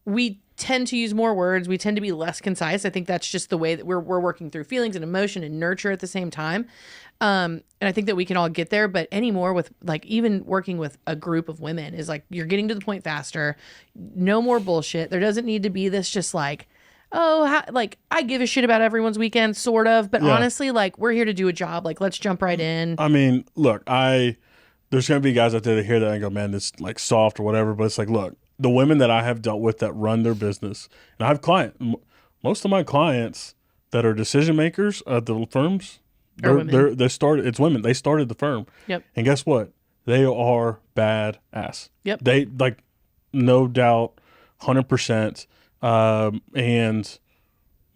we tend to use more words. We tend to be less concise. I think that's just the way that we're working through feelings and emotion and nurture at the same time. And I think that we can all get there, but anymore with like even working with a group of women is like, you're getting to the point faster. No more bullshit. There doesn't need to be this just like, like I give a shit about everyone's weekend, sort of, but honestly, like we're here to do a job. Like let's jump right in. I mean, look, there's going to be guys out there that hear that and go, man, it's like soft or whatever. But it's like, look, the women that I have dealt with that run their business, and I have most of my clients that are decision makers at the firms, It's women. They started the firm. Yep. And guess what? They are badass. Yep. They like, no doubt, 100%. And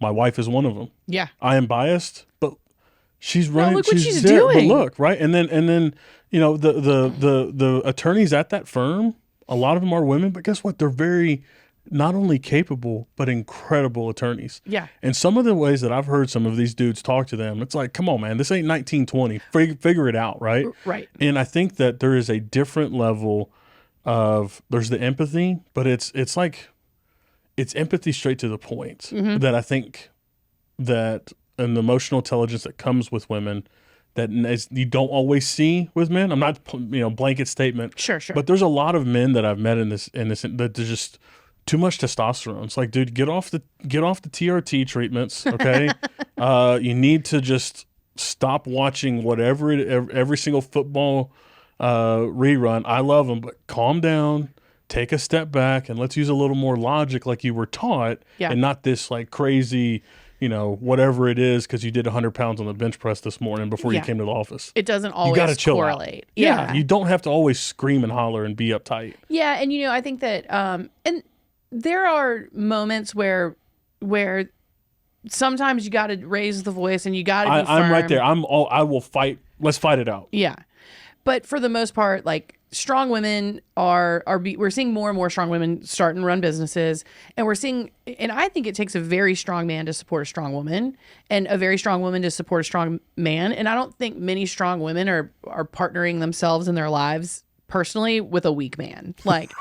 my wife is one of them. Yeah. I am biased, but she's running. Look what she's there. doing. But look, right, and then the attorneys at that firm, a lot of them are women, but guess what? They're very not only capable but incredible attorneys. Yeah. And some of the ways that I've heard some of these dudes talk to them, it's like, come on, man, this ain't 1920. Figure it out, right? Right. And I think that there is a different level of, there's the empathy, but it's like, it's empathy straight to the point, that I think that an emotional intelligence that comes with women that you don't always see with men. I'm not, blanket statement. Sure. But there's a lot of men that I've met in this that there's just too much testosterone. It's like, dude, get off the TRT treatments, okay? You need to just stop watching every single football rerun. I love them, but calm down, take a step back, and let's use a little more logic like you were taught, and not this like crazy, whatever it is, because you did 100 pounds on the bench press this morning before you came to the office. It doesn't always correlate. Yeah. You don't have to always scream and holler and be uptight. Yeah, and I think that and there are moments where sometimes you got to raise the voice and you got to be firm. I'm right there. I will fight. Let's fight it out. Yeah. But for the most part, like, strong women we're seeing more and more strong women start and run businesses, and and I think it takes a very strong man to support a strong woman, and a very strong woman to support a strong man. And I don't think many strong women are partnering themselves in their lives personally with a weak man. Like,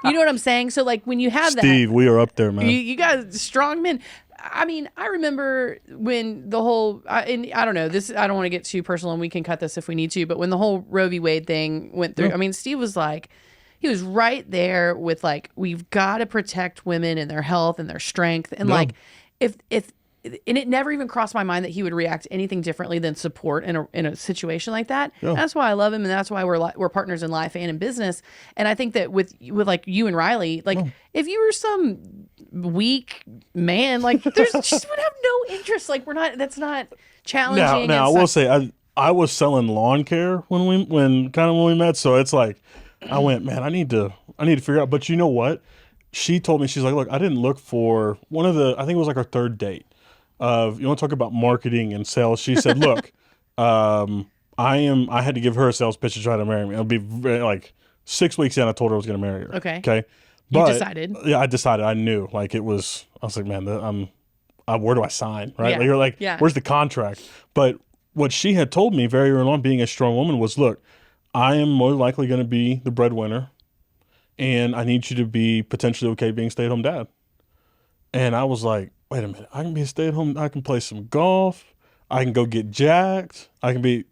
you know what I'm saying? So like, when you have Steve, we are up there, man. You got strong men. I mean, I remember when the whole, and I don't know, I don't want to get too personal, and we can cut this if we need to, but when the whole Roe v. Wade thing went through, I mean, Steve was like, he was right there with like, we've got to protect women and their health and their strength. And like, and it never even crossed my mind that he would react anything differently than support in a situation like that. Yeah. That's why I love him, and that's why we're partners in life and in business. And I think that with like you and Riley, like if you were some weak man, like there's just would have no interest. Like that's not challenging. Now I will say I was selling lawn care when we met, so it's like I went, man, I need to figure out. But you know what? She told me, she's like, look, I didn't look for I think it was like our third date. You want to talk about marketing and sales? She said, look, I had to give her a sales pitch to try to marry me. It'll be like 6 weeks in, I told her I was going to marry her. Okay. But, you decided? Yeah, I decided. I knew. Like, I was like, man, where do I sign? Right? Yeah. Like, you're like, where's the contract? But what she had told me very early on, being a strong woman, was, look, I am more likely going to be the breadwinner, and I need you to be potentially okay being a stay-at-home dad. And I was like, wait a minute, I can be a stay-at-home, I can play some golf, I can go get jacked, I'll be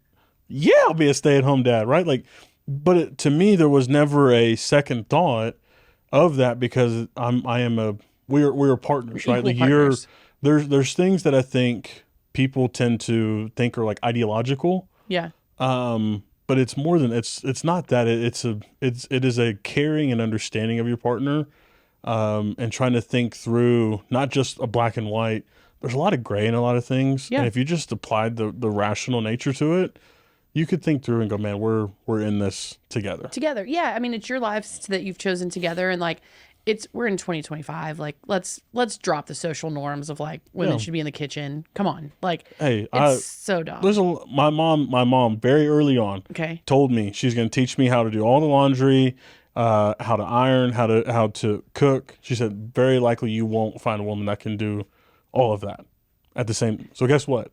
a stay-at-home dad, right? Like, but to me, there was never a second thought of that, because we're partners, right? Like partners. There's things that I think people tend to think are like ideological. Yeah. But it's more than it's not that. It is a caring and understanding of your partner. And trying to think through not just a black and white. There's a lot of gray in a lot of things. Yeah. And if you just applied the rational nature to it, you could think through and go, man, we're in this together. Together. Yeah. I mean, it's your lives that you've chosen together, and like we're in 2025. Like let's drop the social norms of like women should be in the kitchen. Come on. Like, hey, it's so dumb. My mom very early on told me she's going to teach me how to do all the laundry, how to iron, how to cook. She said, very likely you won't find a woman that can do all of that at the same. So guess what?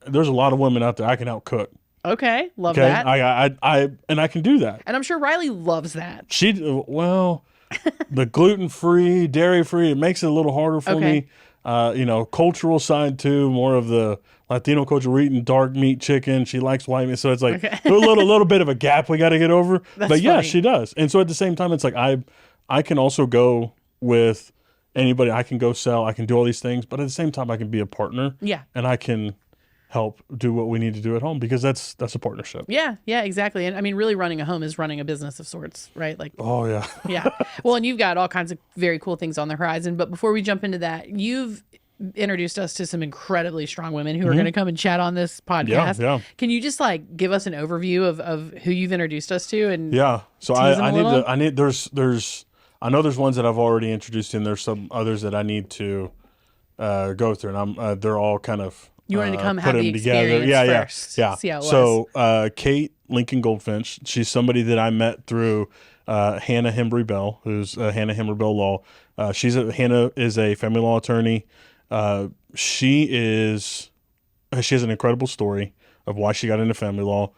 There's a lot of women out there I can outcook. Okay, love that. I can do that. And I'm sure Riley loves that. The gluten-free, dairy-free, it makes it a little harder for me. Cultural side too, more of the Latino culture. We're eating dark meat chicken. She likes white meat. So it's like a little bit of a gap we got to get over. But yeah, she does. And so at the same time, it's like I can also go with anybody. I can go sell. I can do all these things. But at the same time, I can be a partner. Yeah. And I can help do what we need to do at home, because that's a partnership. Yeah, exactly. And I mean, really running a home is running a business of sorts, right? Like, oh yeah. Yeah. Well, and you've got all kinds of very cool things on the horizon. But before we jump into that, you've introduced us to some incredibly strong women who are going to come and chat on this podcast. Yeah. Can you just like give us an overview of who you've introduced us to? And So I know there's ones that I've already introduced in. There's some others that I need to go through, and they're all kind of you wanted to come have the experience first. Yeah. See how it was. So Kate Lincoln Goldfinch, she's somebody that I met through Hannah Hembry Bell, who's Hannah Hembry Bell Law. Hannah is a family law attorney. She has an incredible story of why she got into family law.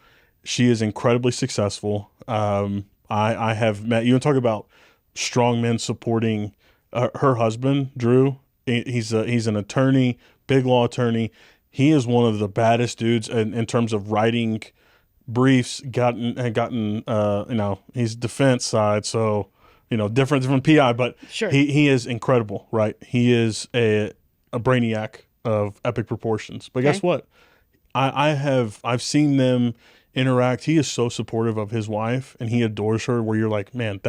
She is incredibly successful. I have met you and talk about strong men supporting her husband, Drew. He's an attorney, big law attorney. He is one of the baddest dudes in terms of writing briefs. He's defense side, so different from PI, but sure. he is incredible, right? He is a brainiac of epic proportions. But guess what? I've seen them interact. He is so supportive of his wife, and he adores her. Where you're like, man,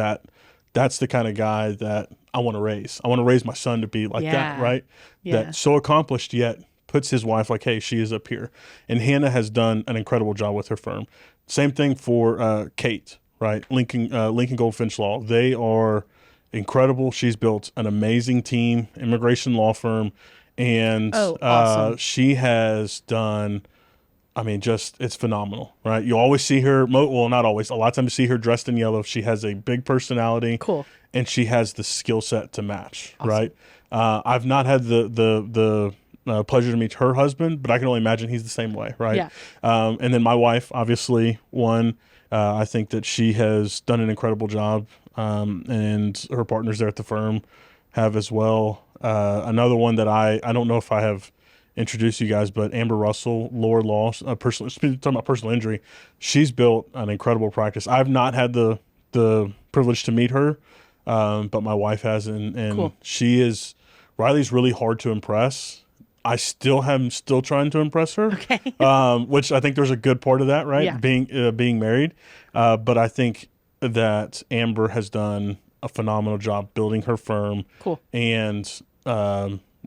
that's the kind of guy that I want to raise. I want to raise my son to be like that, right? Yeah. That's so accomplished, yet puts his wife like, hey, she is up here. And Hannah has done an incredible job with her firm. Same thing for Kate, right? Lincoln Goldfinch Law. They are incredible. She's built an amazing team, immigration law firm, and awesome. She has done. I mean, it's phenomenal, right? You always see her, well, not always. A lot of times you see her dressed in yellow. She has a big personality. Cool. And she has the skill set to match, awesome. Right? I've not had the pleasure to meet her husband, but I can only imagine he's the same way, right? Yeah. And then my wife, obviously, I think that she has done an incredible job, and her partners there at the firm have as well. Another one that I don't know if I have introduced you guys, but Amber Russell, Lower Law, talking about personal injury, she's built an incredible practice. I've not had the privilege to meet her, but my wife has, and cool. Riley's really hard to impress. I still trying to impress her, okay. Which I think there's a good part of that, right? Yeah. Being married, but I think that Amber has done a phenomenal job building her firm, cool, and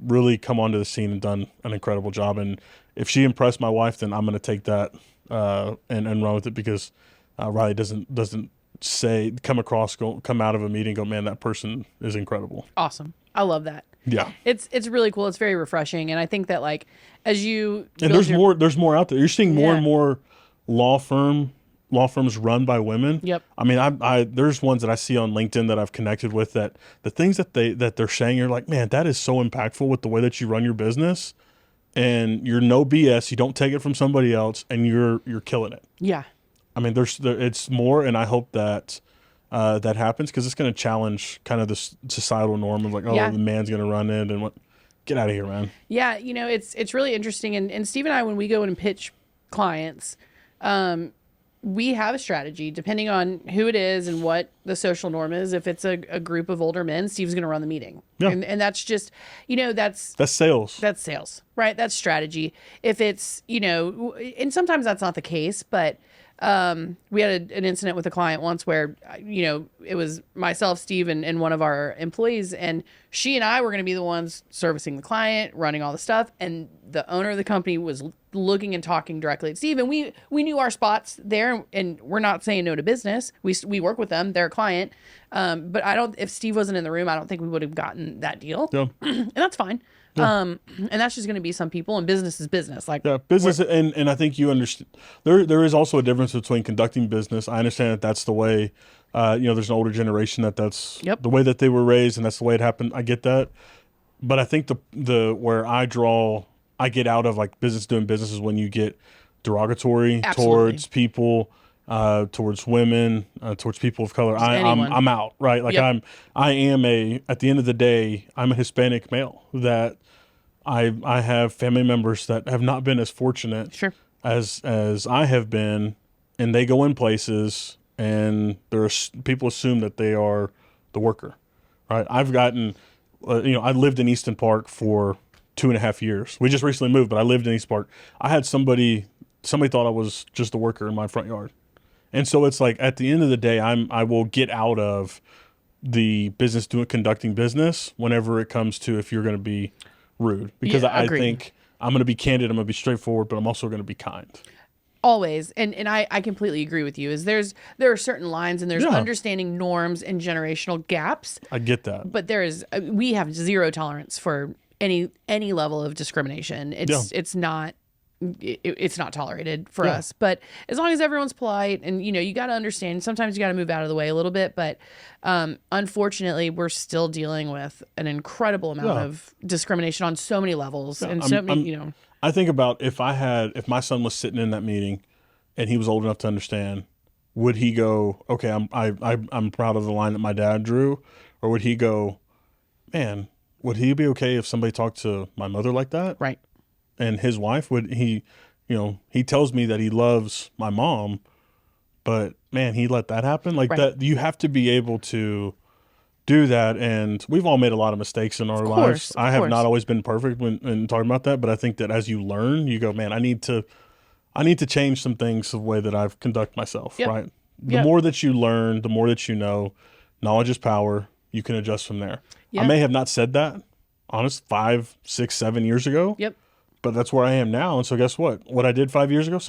really come onto the scene and done an incredible job. And if she impressed my wife, then I'm going to take that and run with it, because Riley doesn't come out of a meeting and go, man, that person is incredible. Awesome. I love that. Yeah. It's really cool. It's very refreshing. And I think that like as you there's more out there. You're seeing more and more law firms run by women. Yep. I mean, there's ones that I see on LinkedIn that I've connected with, that the things that they're saying, you're like, man, that is so impactful with the way that you run your business, and you're no BS. You don't take it from somebody else, and you're killing it. Yeah. I mean, it's more, and I hope that that happens, because it's going to challenge kind of this societal norm of like, the man's going to run it, and what. Get out of here, man. Yeah, it's really interesting, and Steve and I, when we go in and pitch clients, we have a strategy depending on who it is and what the social norm is. If it's a group of older men, Steve's going to run the meeting. Yeah. And that's just, that's sales. That's sales, right? That's strategy. If it's, and sometimes that's not the case, but we had an incident with a client once where, it was myself, Steve, and one of our employees, and she and I were going to be the ones servicing the client, running all the stuff. And the owner of the company was looking and talking directly at Steve. And we knew our spots there, and we're not saying no to business. We work with them, they're a client. But if Steve wasn't in the room, I don't think we would have gotten that deal. Yeah. And that's fine. Yeah. And that's just going to be some people, and business is business. Like, yeah, business, and I think you understand. There is also a difference between conducting business. I understand that that's the way. There's an older generation that's the way that they were raised, and that's the way it happened. I get that, but I think the where I get out of like doing business is when you get derogatory towards people, towards women, towards people of color. I'm out, right? Like I am at the end of the day, I'm a Hispanic male that I have family members that have not been as fortunate as I have been, and they go in places and people assume that they are the worker, right? I've gotten, I lived in Easton Park for 2.5 years. We just recently moved, but I lived in Easton Park. I had somebody thought I was just a worker in my front yard. And so it's like, at the end of the day, I will get out of the business conducting business whenever it comes to, if you're going to be rude because I agreed. think I'm going to be candid, I'm going to be straightforward, but I'm also going to be kind. Always. And I completely agree with you. There are certain lines and there's understanding norms and generational gaps. I get that. But we have zero tolerance for any level of discrimination. It's not tolerated for us. But as long as everyone's polite and, you got to understand, sometimes you got to move out of the way a little bit. But unfortunately, we're still dealing with an incredible amount of discrimination on so many levels. And I think about if my son was sitting in that meeting and he was old enough to understand, would he go, okay, I'm proud of the line that my dad drew? Or would he go, man, would he be okay if somebody talked to my mother like that? Right. And his wife, would he, he tells me that he loves my mom, but man, he let that happen? Like that, you have to be able to do that. And we've all made a lot of mistakes in our lives. I have not always been perfect when talking about that, but I think that as you learn, you go, man, I need to change some things the way that I've conduct myself, right? The more that you learn, the more that you know, knowledge is power. You can adjust from there. I may have not said that, honest, 5, 6, 7 years ago. Yep. But that's where I am now. And so guess what? What I did 5 years ago,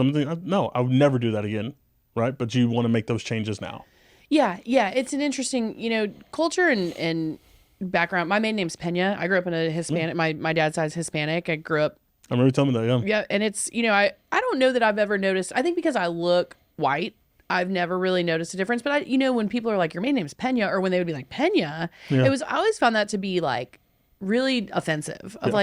I would never do that again, right? But you want to make those changes now. Yeah. It's an interesting, culture and background. My maiden name's Pena. I grew up in a Hispanic, my dad's side's Hispanic. I grew up. I remember you telling me that, yeah. Yeah, and it's, I don't know that I've ever noticed, I think because I look white, I've never really noticed a difference. But when people are like, your maiden name's Pena, or when they would be like, Pena, I always found that to be like really offensive of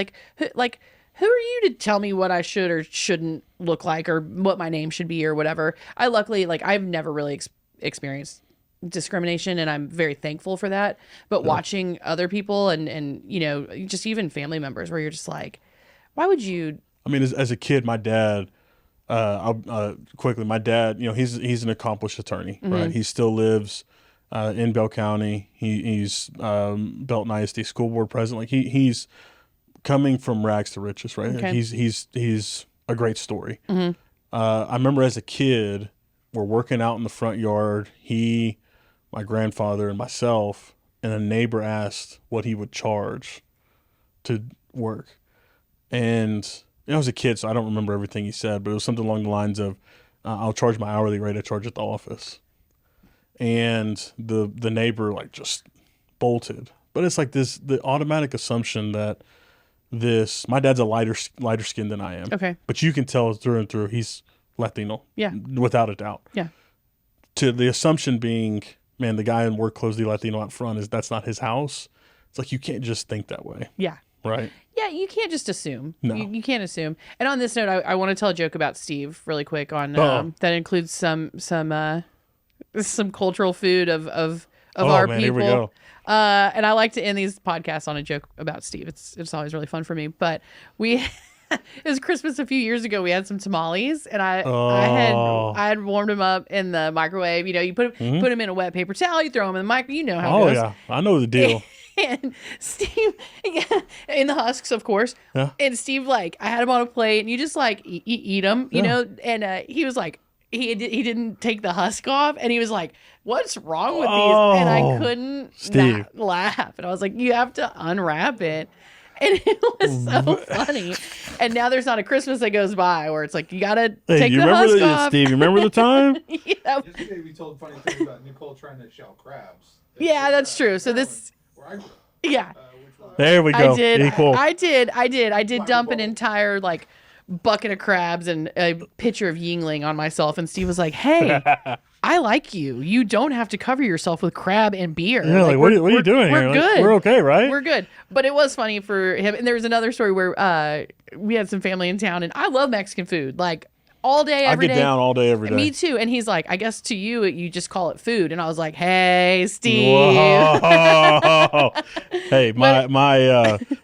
who are you to tell me what I should or shouldn't look like or what my name should be or whatever. I luckily, I've never really experienced discrimination and I'm very thankful for that. But watching other people and just even family members where you're just like, why would you? I mean, as a kid, my dad, my dad, he's an accomplished attorney, right? He still lives in Bell County. He's Belton ISD school board president. Like he's coming from rags to riches, right? Okay. He's a great story. I remember as a kid, we're working out in the front yard. My grandfather, and myself, and a neighbor asked what he would charge to work. And I was a kid, so I don't remember everything he said, but it was something along the lines of, I'll charge my hourly rate I charge at the office. And the neighbor just bolted. But it's the automatic assumption that my dad's a lighter skin than I am. Okay. But you can tell through and through he's Latino. Yeah. Without a doubt. Yeah. To the assumption being, man, the guy in work clothes, the Latino out front, that's not his house. It's you can't just think that way. Yeah. Right. Yeah, you can't just assume. No. You can't assume. And on this note, I want to tell a joke about Steve really quick on that includes some cultural food of our people. Here we go. And I like to end these podcasts on a joke about Steve. It's always really fun for me. But it was Christmas a few years ago. We had some tamales, and I had warmed them up in the microwave. You put them in a wet paper towel, you throw them in the microwave. You know how it goes. Yeah, I know the deal. And Steve, in the husks, of course. Yeah. And Steve, I had him on a plate, and you just eat them, you know. And he was like, he didn't take the husk off, and he was like, "What's wrong with these?" And I couldn't not laugh, and I was like, "You have to unwrap it." And it was so funny. And now there's not a Christmas that goes by where it's you gotta take the husk off. Steve, you remember the time? Yesterday we told funny things about Nicole trying to shell crabs. That's true. So this, there we go. I did dump an entire bucket of crabs and a pitcher of Yingling on myself, and Steve was like, "Hey, I like you. You don't have to cover yourself with crab and beer." Yeah, what are you doing here? We're good. We're okay, right? We're good. But it was funny for him. And there was another story where we had some family in town, and I love Mexican food, all day, every day. I get down all day, every day. Me too. And he's like, "I guess to you, you just call it food." And I was like, "Hey, Steve." Whoa. Hey,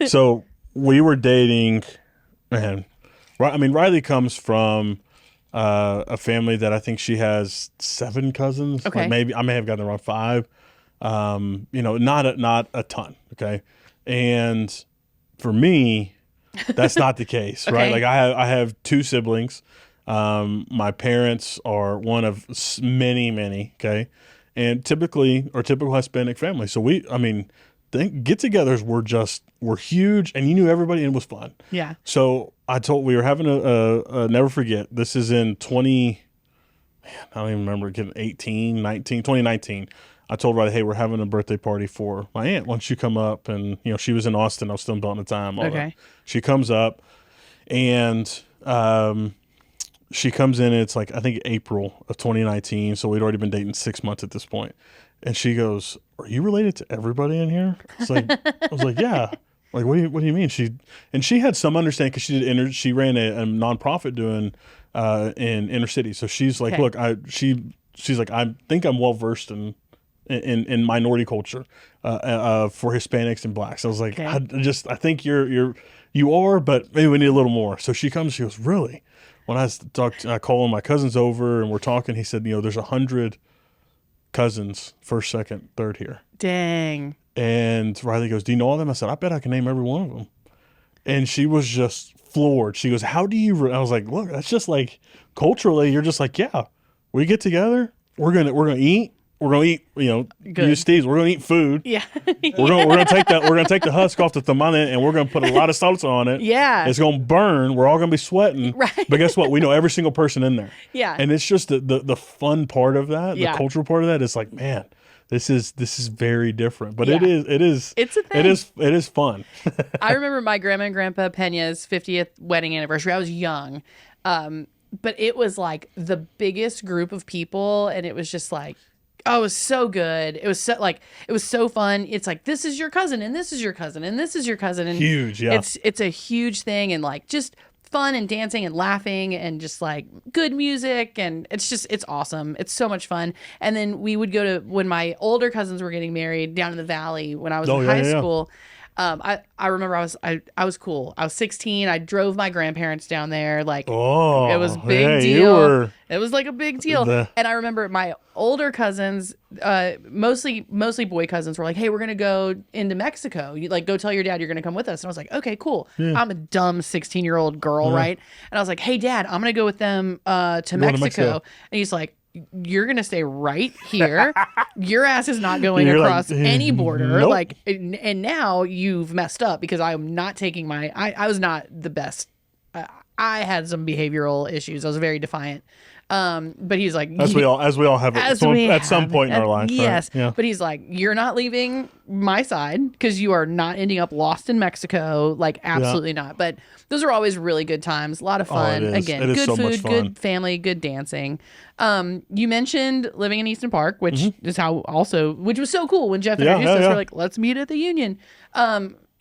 so we were dating, man. I mean, Riley comes from a family that I think she has 7 cousins. Okay. Maybe I may have gotten the wrong 5. Not a ton. Okay. And for me, that's not the case, Okay. right? I have 2 siblings. My parents are one of many, okay. And typical Hispanic family. So get-togethers were huge, and you knew everybody, and it was fun. Yeah. So we were having a never forget. This is in 20. Man, I don't even remember, getting 2019. I told Riley, hey, we're having a birthday party for my aunt. Why don't you come up? And, she was in Austin. I was still in Belton at the time. All that. She comes up, and she comes in, and it's like, I think April of 2019. So we'd already been dating 6 months at this point. And she goes, are you related to everybody in here? It's like, I was like, yeah. Like, what do you mean? She had some understanding because she ran a nonprofit doing in inner city. So she's like, look, she's like, I think I'm well versed in minority culture for Hispanics and blacks. I was like, I think you are, but maybe we need a little more. So she comes, she goes, really? When I call my cousins over and we're talking, he said, there's 100 cousins, first, second, third here. Dang. And Riley goes, do you know all of them? I said, I bet I can name every one of them. And she was just floored. She goes, how do you? I was like, look, that's just like culturally, you're just like, yeah, we get together, we're gonna eat. We're gonna eat, use Steve's. We're gonna eat food. Yeah. We're gonna take the husk off the tamale, and we're gonna put a lot of salsa on it. Yeah. It's gonna burn. We're all gonna be sweating. Right. But guess what? We know every single person in there. Yeah. And it's just the fun part of that, the cultural part of that. It's like, man, this is very different. But it is. It's a thing. It is fun. I remember my grandma and grandpa Pena's 50th wedding anniversary. I was young. But it was like the biggest group of people, and it was just like, oh, it was so good. It was so fun. It's like, this is your cousin, and this is your cousin, and this is your cousin. And huge, yeah. It's a huge thing, and like just fun and dancing and laughing and just like good music, and it's awesome. It's so much fun. And then we would go to, when my older cousins were getting married down in the valley when I was in high school. I remember I was cool. I was 16. I drove my grandparents down there. Like, it was a big deal. It was like a big deal. And I remember my older cousins, mostly boy cousins, were like, hey, we're going to go into Mexico. You go tell your dad you're going to come with us. And I was like, okay, cool. Yeah. I'm a dumb 16-year-old girl, right? And I was like, hey, Dad, I'm going to go with them to Mexico. And he's like, you're going to stay right here. Your ass is not going across any border. Nope. And now you've messed up because I am not taking I was not the best. I had some behavioral issues. I was very defiant. But he's like, as we all have at some point in our life. Yes. Right? Yeah. But he's like, you're not leaving my side because you are not ending up lost in Mexico. Like, absolutely not. But those are always really good times. A lot of fun. Again, good so food, good family, good dancing. You mentioned living in Easton Park, which is which was so cool when Jeff introduced us. We're like, let's meet at the Union.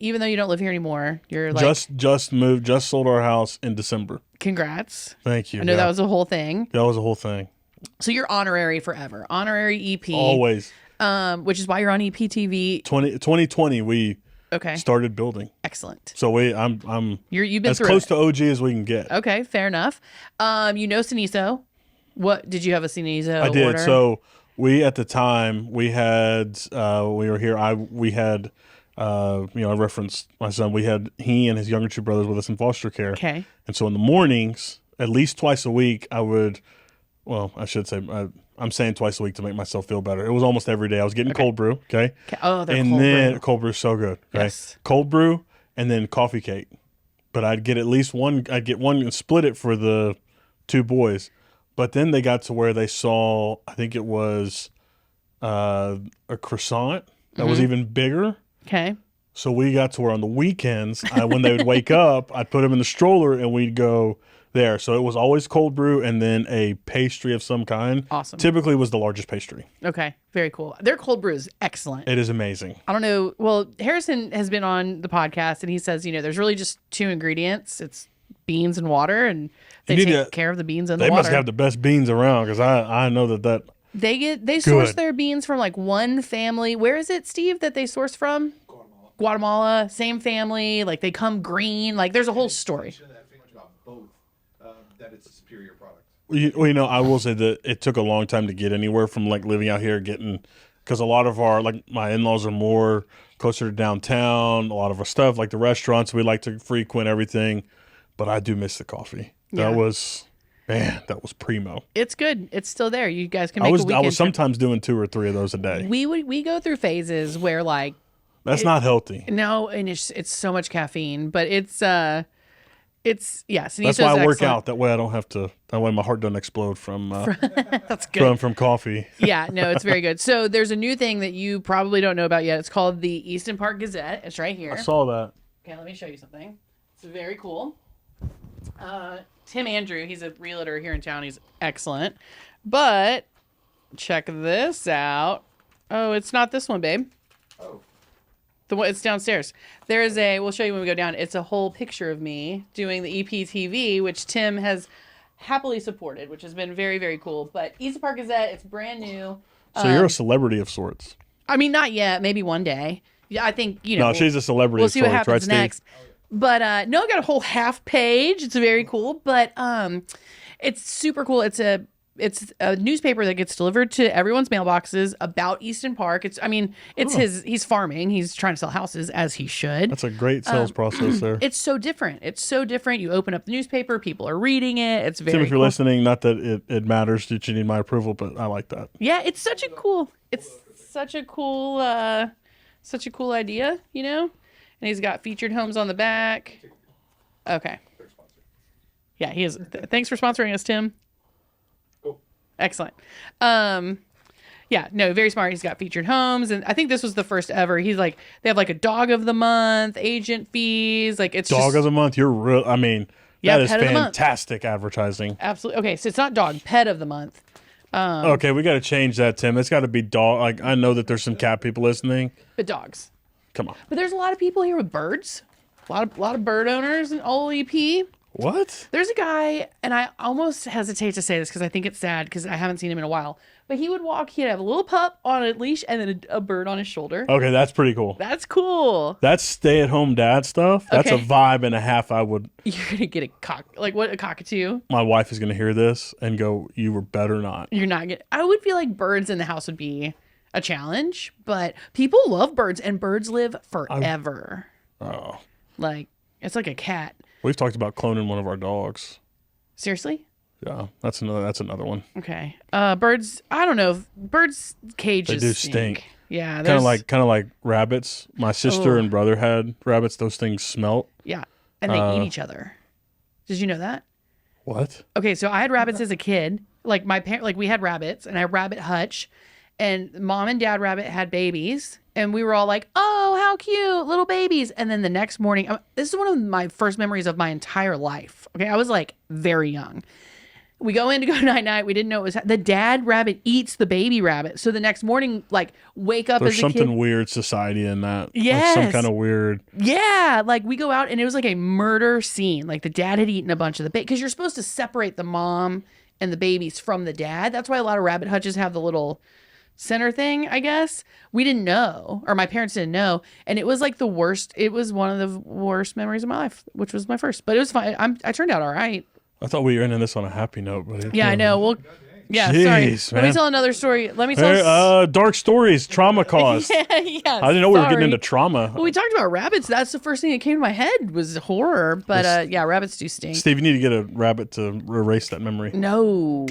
Even though you don't live here anymore, you're like just moved, just sold our house in December. Congrats. Thank you. I know that was a whole thing. That was a whole thing. So you're honorary forever. Honorary EP. Always. Which is why you're on EPTV. 2020 we started building. Excellent. So you've been as close to OG as we can get. Okay, fair enough. Cenizo. What did you have a Cenizo? I did. Order? So we at the time we had we were here. We had I referenced my son. He and his younger two brothers with us in foster care. Okay. And so in the mornings, at least twice a week, I should say, I'm saying twice a week to make myself feel better. It was almost every day. I was getting cold brew. Okay. Oh, cold brew is so good. Okay. Yes. Cold brew and then coffee cake. But I'd get at least one. I'd get one and split it for the two boys. But then they got to where they saw, I think it was a croissant that was even bigger. Okay. So we got to where on the weekends, when they would wake up, I'd put them in the stroller and we'd go there. So it was always cold brew and then a pastry of some kind. Awesome. Typically was the largest pastry. Okay. Very cool. Their cold brew is excellent. It is amazing. I don't know. Well, Harrison has been on the podcast and he says, there's really just two ingredients. It's beans and water, and they take care of the beans and the water. They must have the best beans around because I know that they source their beans from like one family. Where is it, Steve, that they source from? Guatemala, same family. Like they come green. Like there's a whole story. That it's a superior product. I will say that it took a long time to get anywhere from like living out here, because a lot of my in-laws are more closer to downtown. A lot of our stuff, like the restaurants, we like to frequent everything. But I do miss the coffee. That was primo. It's good. It's still there. You guys can make a weekend. I was sometimes doing 2 or 3 of those a day. We go through phases where like That's not healthy. No, and it's so much caffeine, but it's yeah. That's why I work out. That way I don't have to. That way my heart doesn't explode from That's good. from coffee. Yeah, no, it's very good. So there's a new thing that you probably don't know about yet. It's called the Easton Park Gazette. It's right here. I saw that. Okay, let me show you something. It's very cool. Tim Andrew, he's a realtor here in town. He's excellent. But check this out. Oh, it's not this one, babe. Oh. The one, it's downstairs. There's we'll show you when we go down. It's a whole picture of me doing the EPTV, which Tim has happily supported, which has been very, very cool. But Easton Park Gazette, it's brand new. So you're a celebrity of sorts. I mean, not yet. Maybe one day. Yeah, I think, No, she's a celebrity we'll see what happens right, next. But no, I got a whole half page. It's very cool. But it's super cool. It's a newspaper that gets delivered to everyone's mailboxes about Easton Park. He's farming. He's trying to sell houses, as he should. That's a great sales process there. It's so different. It's so different. You open up the newspaper, people are reading it. It's very Tim, if you're cool. listening, not that it matters that you need my approval, but I like that. Yeah, it's such a cool idea, you know? And he's got featured homes on the back. Okay. Yeah, he is. Thanks for sponsoring us, Tim. Excellent. Yeah, no, very smart. He's got featured homes, and I think this was the first ever. He's like, they have like a dog of the month, agent fees, like it's dog of the month. You're real. I mean, yeah, that is fantastic advertising. Absolutely. Okay, so it's not dog, pet of the month. Okay, we got to change that, Tim. It's got to be dog. Like I know that there's some cat people listening, but dogs. Come on. But there's a lot of people here with birds. A lot of bird owners in OLEP. What? There's a guy, and I almost hesitate to say this because I think it's sad because I haven't seen him in a while. But he would walk, he'd have a little pup on a leash and then a bird on his shoulder. Okay, that's pretty cool. That's cool. That's stay-at-home dad stuff. That's Okay. a vibe and a half I would... You're going to get a cockatoo? My wife is going to hear this and go, you were better not. You're not going to... I would feel like birds in the house would be a challenge, but people love birds, and birds live forever. Oh. Like, it's like a cat. We've talked about cloning one of our dogs. Seriously? Yeah, that's another one. Okay. Birds, I don't know. Birds' cages They do stink. Yeah. Kind of like rabbits. My sister and brother had rabbits. Those things smelt. Yeah. And they eat each other. Did you know that? What? Okay, so I had rabbits as a kid. Like we had rabbits, and I had rabbit hutch, and mom and dad rabbit had babies, and we were all like, "Oh, how cute, little babies!" And then the next morning, this is one of my first memories of my entire life. Okay, I was like very young. We go in to go night. We didn't know it was the dad rabbit eats the baby rabbit. So the next morning, like wake up There's as a kid. something weird society in that. Yes. Like some kind of weird. Yeah, like we go out and it was like a murder scene. Like the dad had eaten a bunch of the baby because you're supposed to separate the mom and the babies from the dad. That's why a lot of rabbit hutches have the little center thing, I guess. We didn't know, or my parents didn't know, and it was like the worst. It was one of the worst memories of my life, which was my first. But it was fine. I turned out all right. I thought we were ending this on a happy note, but Yeah, I know. Well, yeah, Jeez, sorry. Let me tell another story. Let me tell. Hey, dark stories, trauma caused. Yeah, I didn't know we were getting into trauma. Well, we talked about rabbits. That's the first thing that came to my head was horror. But yeah, rabbits do stink. Steve, you need to get a rabbit to erase that memory. No.